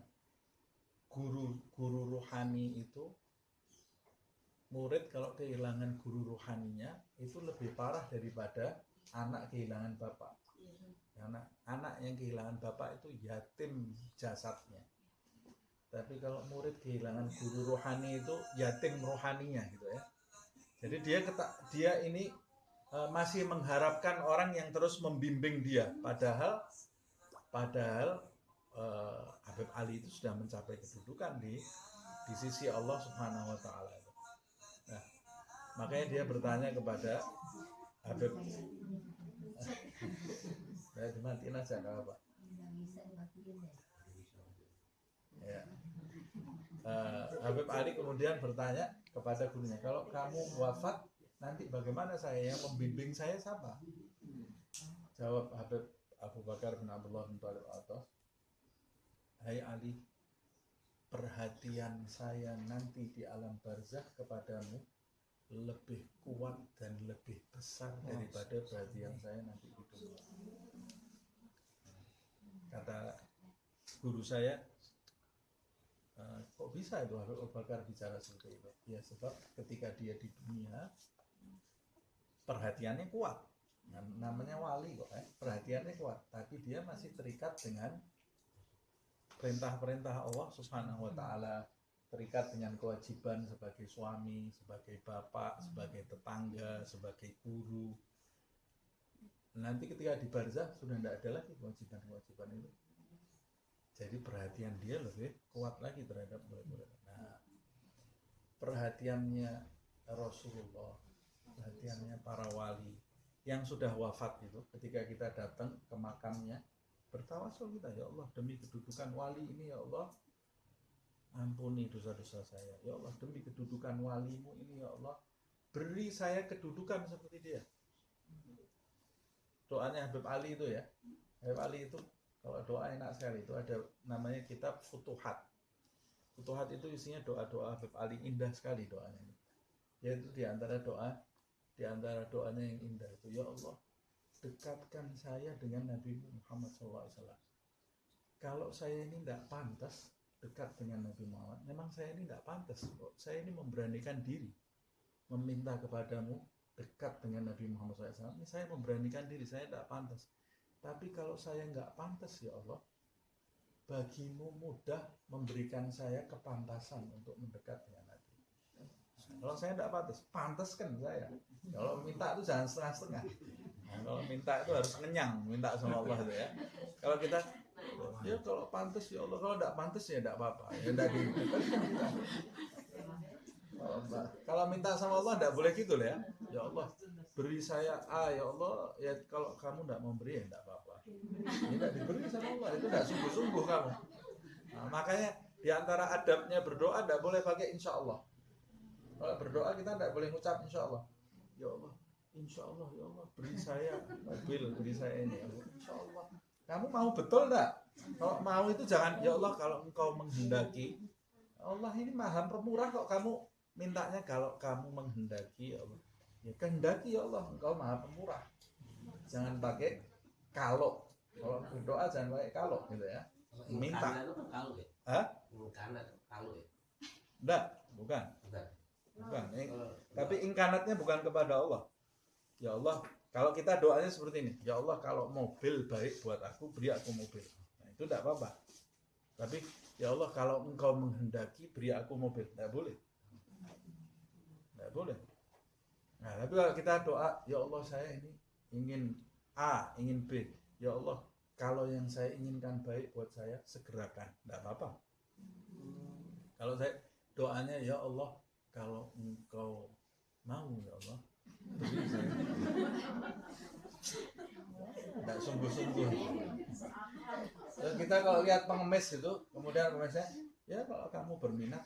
guru rohani itu, murid kalau kehilangan guru rohaninya itu lebih parah daripada anak kehilangan bapak. Karena anak yang kehilangan bapak itu yatim jasadnya. Tapi kalau murid kehilangan guru rohani itu yatim rohaninya gitu ya. Jadi dia ini masih mengharapkan orang yang terus membimbing dia. Padahal Habib Ali itu sudah mencapai kedudukan di sisi Allah Subhanahu wa Ta'ala. Makanya dia bertanya kepada Habib. Saya dimatiin aja nggak apa. Ya. Habib Ali kemudian bertanya kepada gurunya, kalau kamu wafat nanti bagaimana saya, yang membimbing saya siapa? Jawab Habib Abu Bakar bin Abdullah bin Thalib Al-Atas, hai Ali, perhatian saya nanti di alam barzakh kepadamu lebih kuat dan lebih besar daripada perhatian saya nanti di dunia. Kata guru saya, kok bisa itu Abu Bakar bicara seperti itu? Ya sebab ketika dia di dunia perhatiannya kuat, namanya wali kok, perhatiannya kuat, tapi dia masih terikat dengan perintah-perintah Allah Subhanahu wa Ta'ala, terikat dengan kewajiban sebagai suami, sebagai bapak, sebagai tetangga, sebagai guru. Nanti ketika di barzakh sudah tidak ada lagi kewajiban-kewajiban itu. Jadi perhatian dia lebih kuat lagi terhadap murid-murid. Nah, perhatiannya Rasulullah, perhatiannya para wali yang sudah wafat itu, ketika kita datang ke makamnya, bertawasul kita, ya Allah, demi kedudukan wali ini, ya Allah, ampuni dosa-dosa saya. Ya Allah, demi kedudukan walimu ini, ya Allah, beri saya kedudukan seperti dia. Doanya Habib Ali itu ya. Habib Ali itu kalau doa enak sekali, itu ada namanya kitab Futuhat. Futuhat itu isinya doa-doa Habib Ali, indah sekali doanya. Yaitu di antara doanya yang indah itu, ya Allah, dekatkan saya dengan Nabi Muhammad SAW. Kalau saya ini tidak pantas dekat dengan Nabi Muhammad, memang saya ini tidak pantas. Saya ini memberanikan diri meminta kepadamu dekat dengan Nabi Muhammad SAW. Ini saya memberanikan diri, saya tidak pantas. Tapi kalau saya nggak pantas, ya Allah, bagimu mudah memberikan saya kepantasan untuk mendekat dengan Nabi. Kalau saya tidak pantas kan saya. Kalau minta itu jangan setengah-setengah. Nah, kalau minta itu harus kenyang, minta sama Allah itu ya. Kalau kita, ya kalau pantas ya Allah, kalau tidak pantas ya tidak apa-apa. Ya tidak gitu. Kalau minta sama Allah tidak boleh gitu ya. Ya Allah, beri saya A, ya Allah, ya kalau kamu tidak memberi ya tidak apa-apa. Ya tidak diberi sama Allah, itu tidak sungguh-sungguh kamu. Nah, makanya di antara adabnya berdoa tidak boleh pakai insya Allah. Kalau berdoa kita tidak boleh ngucap insya Allah. Ya Allah, insya Allah, ya Allah, beri saya mobil, beri saya ini. Insya Allah. Kamu mau betul enggak? Kalau mau itu jangan, ya Allah, kalau engkau menghendaki. Allah ini maha pemurah kok, kamu mintanya kalau kamu menghendaki, ya Allah. Ya kehendaki ya Allah, engkau maha pemurah. Jangan pakai kalau. Kalau berdoa jangan pakai kalau gitu ya. Minta. Kalau ya? Hah? Ingkanat kalau ya? Enggak, bukan. Bukan. Tapi ingkanatnya bukan kepada Allah. Ya Allah, kalau kita doanya seperti ini, ya Allah, kalau mobil baik buat aku, beri aku mobil. Nah, itu tidak apa-apa. Tapi ya Allah, kalau engkau menghendaki, beri aku mobil. Tidak boleh. Tidak boleh. Nah, tapi kalau kita doa, ya Allah, saya ini ingin A, ingin B. Ya Allah, kalau yang saya inginkan baik buat saya, segerakan. Tidak apa-apa. Kalau saya doanya, ya Allah, kalau engkau mau, ya Allah, beri saya. Tidak sungguh-sungguh. Dan kita kalau lihat pengemis itu, kemudian pengemisnya, ya kalau kamu berminat,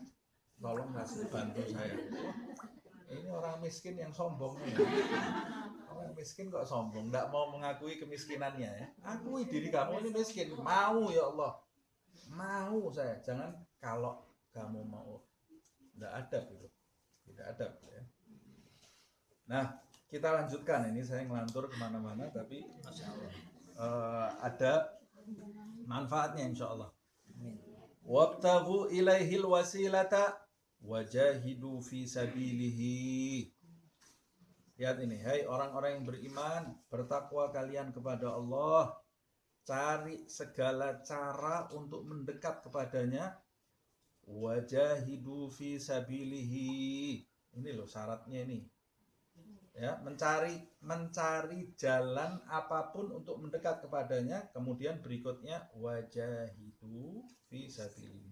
tolong kasih bantu saya. Ini orang miskin yang sombong nih. Orang miskin kok sombong, tidak mau mengakui kemiskinannya ya. Akui diri kamu ini miskin, mau ya Allah, mau saya. Jangan kalau kamu mau, tidak ada gitu. Tidak ada ya. Nah, kita lanjutkan, ini saya ngelantur kemana-mana tapi ada manfaatnya insya Allah. Wabtaghu ilaihil wasilata wajahidu fi sabilihi. Lihat ini, hai orang-orang yang beriman, bertakwa kalian kepada Allah, cari segala cara untuk mendekat kepadanya. Wajahidu fi sabilihi. Ini loh syaratnya ini. Ya, mencari jalan apapun untuk mendekat kepadanya. Kemudian berikutnya wajahidu fi sabilihi.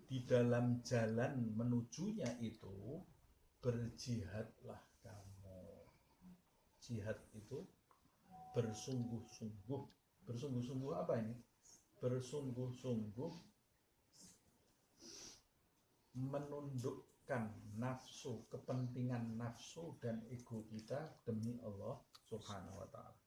Di dalam jalan menujunya itu berjihadlah kamu. Jihad itu bersungguh-sungguh. Bersungguh-sungguh apa ini? Bersungguh-sungguh menundukkan nafsu, kepentingan nafsu dan ego kita demi Allah Subhanahu wa ta'ala.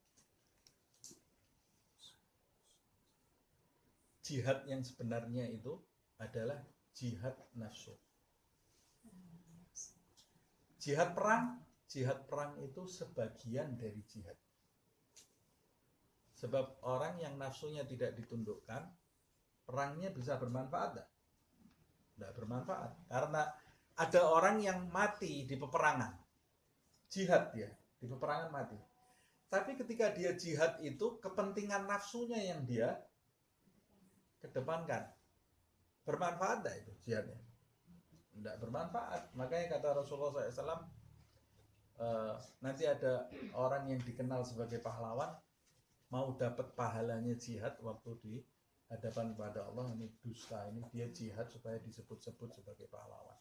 Jihad yang sebenarnya itu adalah jihad nafsu. Jihad perang itu sebagian dari jihad. Sebab orang yang nafsunya tidak ditundukkan, perangnya bisa bermanfaat enggak? Tidak bermanfaat. Karena ada orang yang mati di peperangan. Jihad dia, di peperangan mati. Tapi ketika dia jihad itu, kepentingan nafsunya yang dia kedepankan. Bermanfaat enggak itu jihadnya? Tidak bermanfaat. Makanya kata Rasulullah SAW, nanti ada orang yang dikenal sebagai pahlawan, mau dapat pahalanya jihad waktu di hadapan kepada Allah, ini dusta, ini dia jihad supaya disebut-sebut sebagai pahlawan,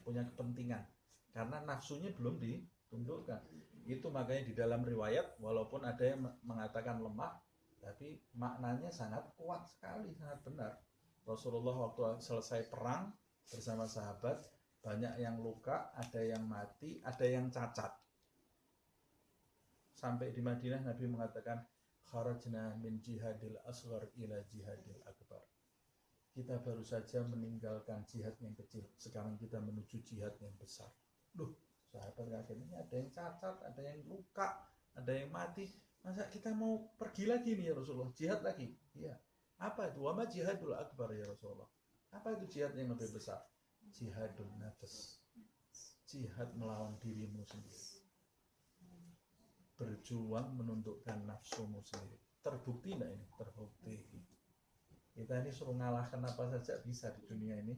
punya kepentingan karena nafsunya belum ditundukkan. Itu makanya di dalam riwayat walaupun ada yang mengatakan lemah, tapi maknanya sangat kuat sekali, sangat benar. Rasulullah waktu selesai perang bersama sahabat, banyak yang luka, ada yang mati, ada yang cacat. Sampai di Madinah Nabi mengatakan, kharajna min jihadil asghar ila jihadil akbar. Kita baru saja meninggalkan jihad yang kecil, sekarang kita menuju jihad yang besar. Duh, sahabat kaget, ini ada yang cacat, ada yang luka, ada yang mati. Masa kita mau pergi lagi nih ya Rasulullah, jihad lagi? Iya. Apa itu? Wa ma jihadul akbar ya Rasulullah. Apa itu jihad yang lebih besar? Jihadun nafs. Jihad melawan dirimu sendiri. Berjuang menundukkan nafsumu sendiri. Terbukti enggak ini? Terbukti. Kita ini suruh ngalahkan apa saja bisa di dunia ini,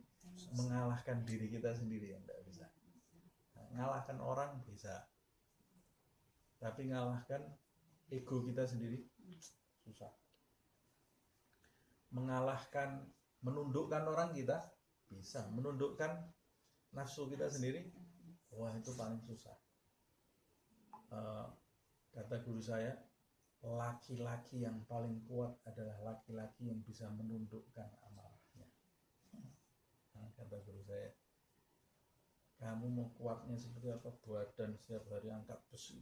mengalahkan diri kita sendiri yang enggak bisa. Nah, ngalahkan orang bisa, tapi ngalahkan ego kita sendiri susah. Mengalahkan, menundukkan orang kita bisa, menundukkan nafsu kita sendiri, wah itu paling susah. Kata guru saya, laki-laki yang paling kuat adalah laki-laki yang bisa menundukkan amarahnya. Nah, kata guru saya, kamu mau kuatnya seperti apa? Badan setiap hari angkat besi.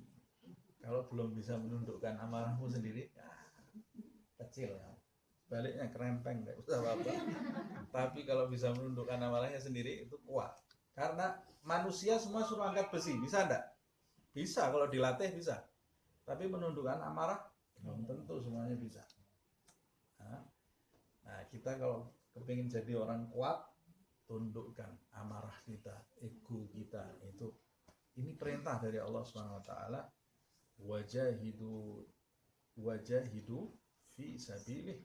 Kalau belum bisa menundukkan amarahmu sendiri, ya, kecil ya. Baliknya kerempeng, nggak usah apa-apa. Tapi kalau bisa menundukkan amarahnya sendiri, itu kuat. Karena manusia semua suruh angkat besi, bisa enggak? Bisa, kalau dilatih bisa. Tapi menundukkan amarah belum tentu semuanya bisa. Nah, kita kalau kepingin jadi orang kuat, tundukkan amarah kita, ego kita itu. Ini perintah dari Allah Subhanahu wa taala. Wajahidu fi sabilih.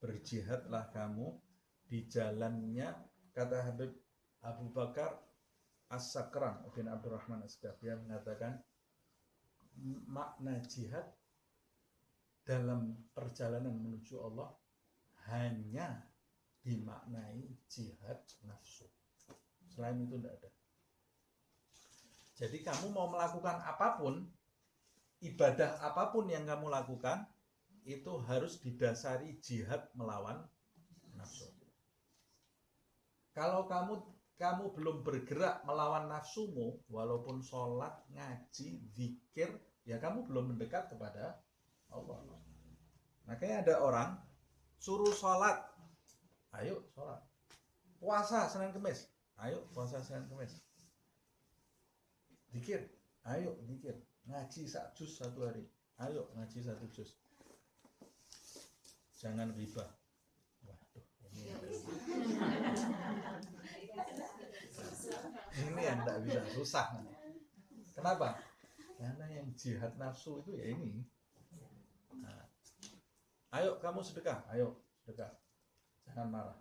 Berjihadlah kamu di jalannya, kata Habib Abu Bakar As-Sakran bin Abdurrahman As-Sakran, dia mengatakan makna jihad dalam perjalanan menuju Allah hanya dimaknai jihad nafsu. Selain itu tidak ada. Jadi kamu mau melakukan apapun, ibadah apapun yang kamu lakukan, itu harus didasari jihad melawan nafsu. Kalau kamu belum bergerak melawan nafsumu, walaupun sholat, ngaji, zikir, ya kamu belum mendekat kepada Allah. Makanya ada orang suruh sholat, ayo sholat. Puasa Senin Kemis, ayo puasa Senin Kemis. Zikir, ayo zikir. Ngaji satu juz satu hari, ayo ngaji satu juz. Jangan riba. Waduh, ini yang tidak bisa, susah. Kenapa? Karena yang jihad nafsu itu ya ini. Nah, ayo kamu sedekah, ayo sedekah. Jangan marah.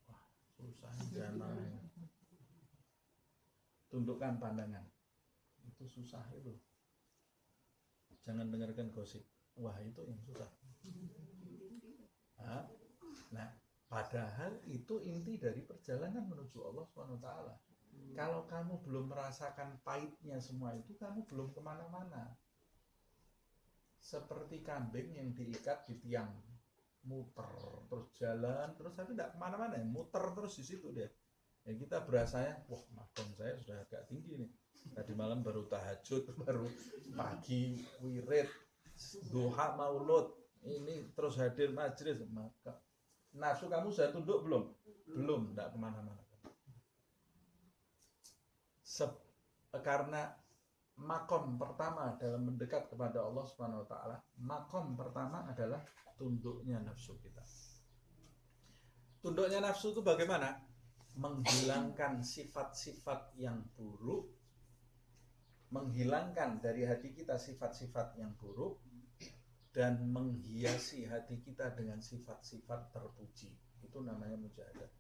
Wah, susah, jangan marah. Tundukkan pandangan. Itu susah itu. Jangan dengarkan gosip. Wah, itu yang susah. Nah, padahal itu inti dari perjalanan menuju Allah SWT. Kalau kamu belum merasakan pahitnya semua itu, kamu belum kemana-mana. Seperti kambing yang diikat di tiang, muter terus jalan terus, tapi tidak kemana-mana, muter terus di situ dia. Ya kita berasanya, wah makom saya sudah agak tinggi nih. Tadi malam baru tahajud, baru pagi wirid, duha maulud, ini terus hadir majlis. Maka nafsu kamu sudah tunduk belum? Belum, tidak kemana-mana. Karena makom pertama dalam mendekat kepada Allah Subhanahu wa taala, makom pertama adalah tunduknya nafsu kita. Tunduknya nafsu itu bagaimana? Menghilangkan sifat-sifat yang buruk, menghilangkan dari hati kita sifat-sifat yang buruk, dan menghiasi hati kita dengan sifat-sifat terpuji. Itu namanya mujahadah.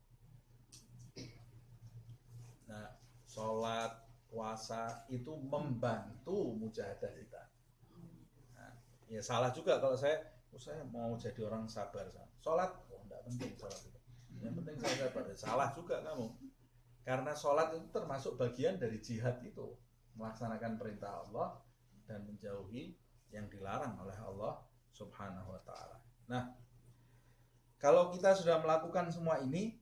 Nah, sholat, puasa itu membantu mujahadah kita. Nah, ya salah juga kalau saya mau jadi orang sabar. Sholat, enggak penting sholat itu. Yang penting saya sabar. Salah juga kamu. Karena sholat itu termasuk bagian dari jihad itu. Melaksanakan perintah Allah dan menjauhi yang dilarang oleh Allah Subhanahu wa ta'ala. Nah, kalau kita sudah melakukan semua ini,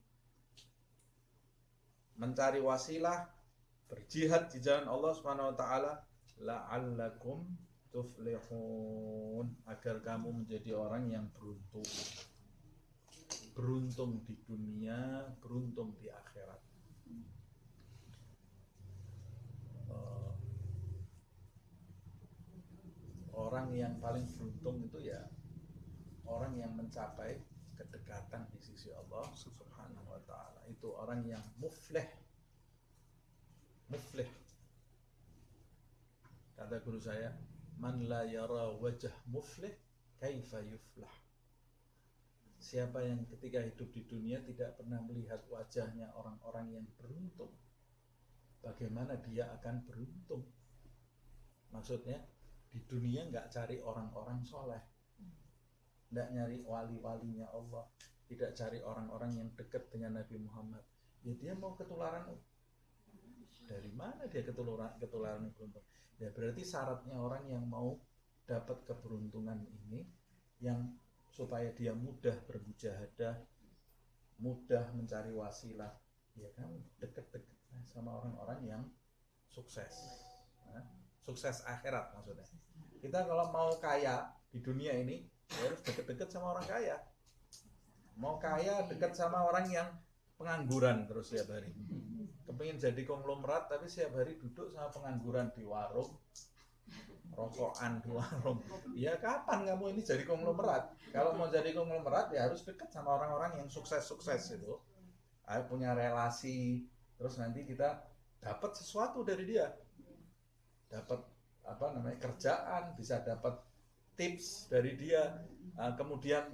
mencari wasilah, berjihad di jalan Allah Subhanahu wa ta'ala, la'allakum tuflihun, agar kamu menjadi orang yang beruntung. Beruntung di dunia, beruntung di akhirat. Orang yang paling beruntung itu ya orang yang mencapai kedekatan di sisi Allah Subhanahu wa ta'ala. Itu orang yang muflih. Muflih. Kata guru saya, man la yara wajah muflih kaifa yuflah. Siapa yang ketika hidup di dunia tidak pernah melihat wajahnya orang-orang yang beruntung, bagaimana dia akan beruntung? Maksudnya di dunia nggak cari orang-orang soleh, nggak nyari wali-walinya Allah, tidak cari orang-orang yang dekat dengan Nabi Muhammad. Ya dia mau ketularan. Dari mana dia ketularan beruntung? Ya berarti syaratnya orang yang mau dapat keberuntungan ini, yang supaya dia mudah bermujahadah, mudah mencari wasilah, ya kan dekat-dekat sama orang-orang yang sukses. Nah, sukses akhirat maksudnya. Kita kalau mau kaya di dunia ini, ya harus dekat-dekat sama orang kaya. Mau kaya dekat sama orang yang pengangguran terus setiap hari. Kepingin jadi konglomerat tapi setiap hari duduk sama pengangguran di warung, rokokan di warung. Ya kapan kamu ini jadi konglomerat? Kalau mau jadi konglomerat ya harus dekat sama orang-orang yang sukses-sukses itu. Punya relasi, terus nanti kita dapat sesuatu dari dia. Dapat kerjaan, bisa dapat tips dari dia. Kemudian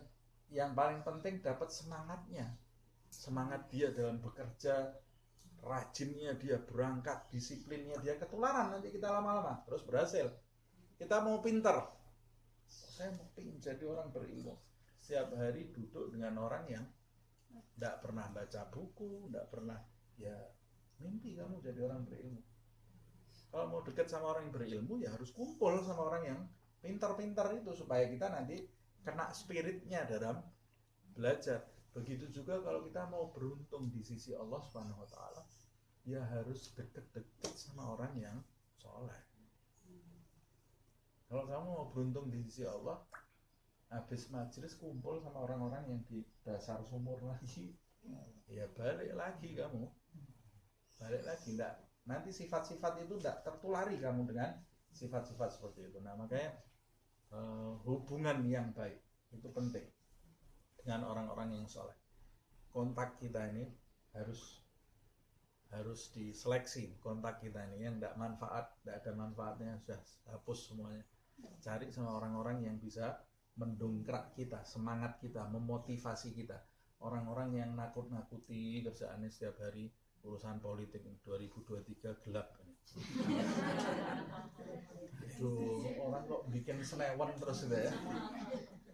yang paling penting dapat semangatnya. Semangat dia dalam bekerja, rajinnya dia berangkat, disiplinnya dia ketularan nanti kita lama-lama terus berhasil. Kita mau pinter, saya mau jadi orang berilmu, setiap hari duduk dengan orang yang tidak pernah baca buku, tidak pernah, ya mimpi kamu jadi orang berilmu. Kalau mau dekat sama orang yang berilmu ya harus kumpul sama orang yang pintar-pintar itu, supaya kita nanti kena spiritnya dalam belajar. Begitu juga kalau kita mau beruntung di sisi Allah Subhanahu wa ta'ala, ya harus dekat-dekat sama orang yang soleh. Kalau kamu mau beruntung di sisi Allah, habis majelis kumpul sama orang-orang yang di dasar sumur lagi, ya balik lagi kamu. Balik lagi, enggak. Nanti sifat-sifat itu enggak tertulari kamu dengan sifat-sifat seperti itu. Nah makanya hubungan yang baik itu penting dengan orang-orang yang soleh. Kontak kita ini harus diseleksi. Kontak kita ini yang tidak ada manfaatnya, sudah hapus semuanya. Cari sama orang-orang yang bisa mendongkrak kita, semangat kita, memotivasi kita. Orang-orang yang nakut-nakuti kerjaannya setiap hari, urusan politik 2023 gelap ini. Aduh, orang kok bikin senewan terus gitu ya.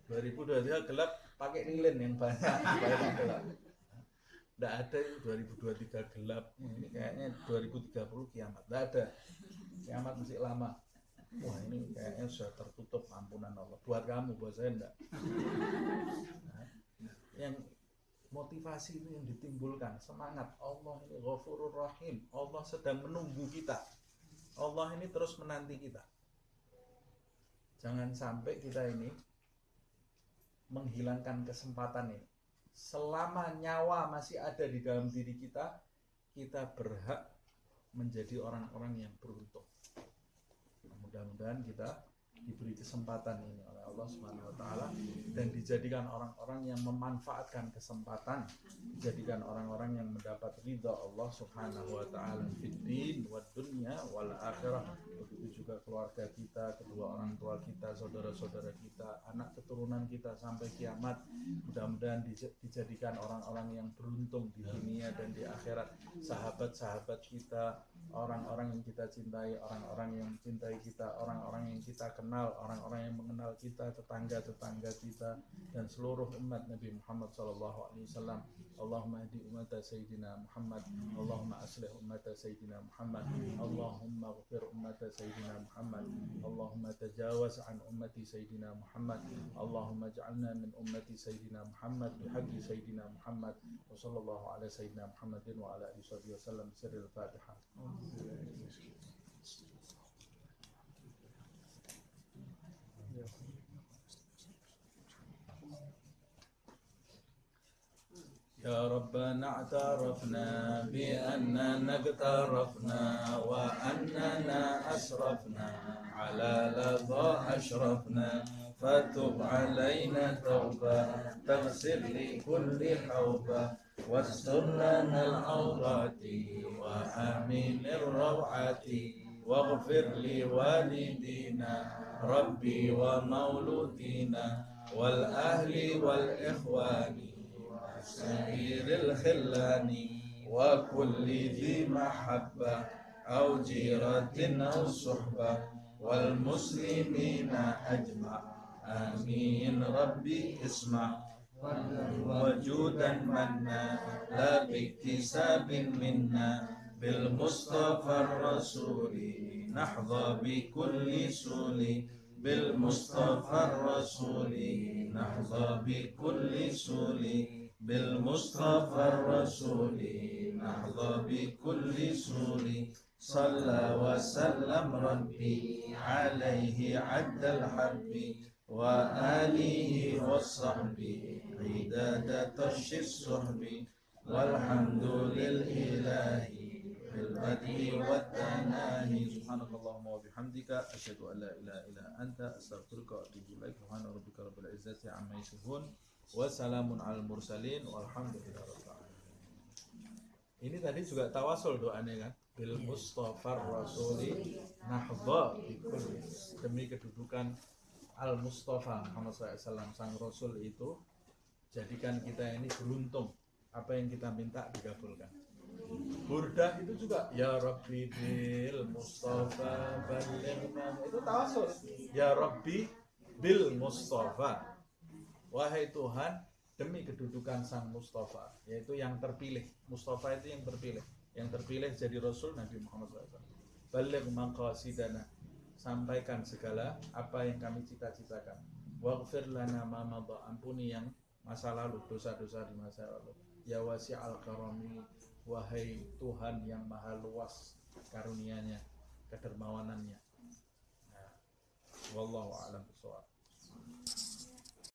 2023 gelap, pakai lilin yang banyak gelap. Nggak ada itu 2023 gelap. Ini kayaknya 2030 kiamat. Nggak ada. Kiamat masih lama. Wah ini kayaknya sudah tertutup ampunan Allah. Buat kamu, buat saya enggak. Nah, yang motivasi itu yang ditimbulkan, semangat. Allah ini Ghafurur Rahim. Allah sedang menunggu kita. Allah ini terus menanti kita. Jangan sampai kita ini menghilangkan kesempatan ini. Selama nyawa masih ada di dalam diri kita, kita berhak menjadi orang-orang yang beruntung. Mudah-mudahan kita diberi kesempatan ini oleh Allah Subhanahu wa taala dan dijadikan orang-orang yang memanfaatkan kesempatan, dijadikan orang-orang yang mendapat ridha Allah Subhanahu wa taala fid din wad dunya wal akhirah. Begitu juga keluarga kita, kedua orang tua kita, saudara-saudara kita, anak keturunan kita sampai kiamat. Mudah-mudahan dijadikan orang-orang yang beruntung di dunia dan di akhirat. Sahabat-sahabat kita, orang-orang yang kita cintai, orang-orang yang mencintai kita, orang-orang yang kita kenal, orang-orang yang mengenal kita, tetangga-tetangga kita, dan seluruh umat Nabi Muhammad SAW. Allahumma hadi umat Sayyidina Muhammad, Allahumma aslih umat Sayyidina Muhammad, Allahumma ghfir umat Sayyidina Muhammad, Allahumma tajawaz an ummati Sayyidina Muhammad, Allahumma ja'alna min ummati Sayyidina Muhammad bihaqqi Sayyidina Muhammad, wa sallallahu ala Sayyidina Muhammadin wa ala alihi wa sallam. Sirril Fatihah. يا ربنا اعترفنا بأننا اقترفنا وأننا أسرفنا على لظى أشرفنا فتب علينا توبة تغسل لكل حوبة واستر لنا العورات وآمن الروعات واغفر لوالدينا ربي ومولودينا والأهل والإخوان سائر الخلان وكل ذي محبة أو جيرة أو صحبة والمسلمين أجمع آمين ربي اسمع وجودا منا لا باكتساب منا بالمصطفى الرسول نحظى بكل سول بالمصطفى الرسول نحظى بكل سول بالمصطفى الرسول نحظى بكل سور صلى وسلم ربي عليه عد الحب وآله والصحب عداد طش الصحب والحمد للإله في البدء والتناهي سبحانك اللهم وبحمدك أشهد أن لا إله إلا أنت أستغفرك وأتوب إليك سبحان ربك رب العزة عما يصفون wassalamun al mursalin walhamdulillahirabbil alamin. Ini tadi juga tawasul doanya kan, bil mustafa rasuli nahdha bikul, demi kedudukan al mustafa Muhammad SAW sang rasul itu, jadikan kita ini beruntung, apa yang kita minta dikabulkan. Burdah itu juga ya Rabbi bil mustafa ballighna, itu tawasul ya Rabbi bil mustafa, wahai Tuhan, demi kedudukan sang Mustafa, yaitu yang terpilih. Mustafa itu yang terpilih. Yang terpilih jadi Rasul Nabi Muhammad SAW. Baligh maqasidana, sampaikan segala apa yang kami cita-citakan. Waghfir lana ma madha, ampuni yang masa lalu, dosa-dosa di masa lalu. Ya wasi'al karami, wahai Tuhan yang maha luas karunia-Nya, kedermawanannya. Nah, wallahu a'lam bishawab.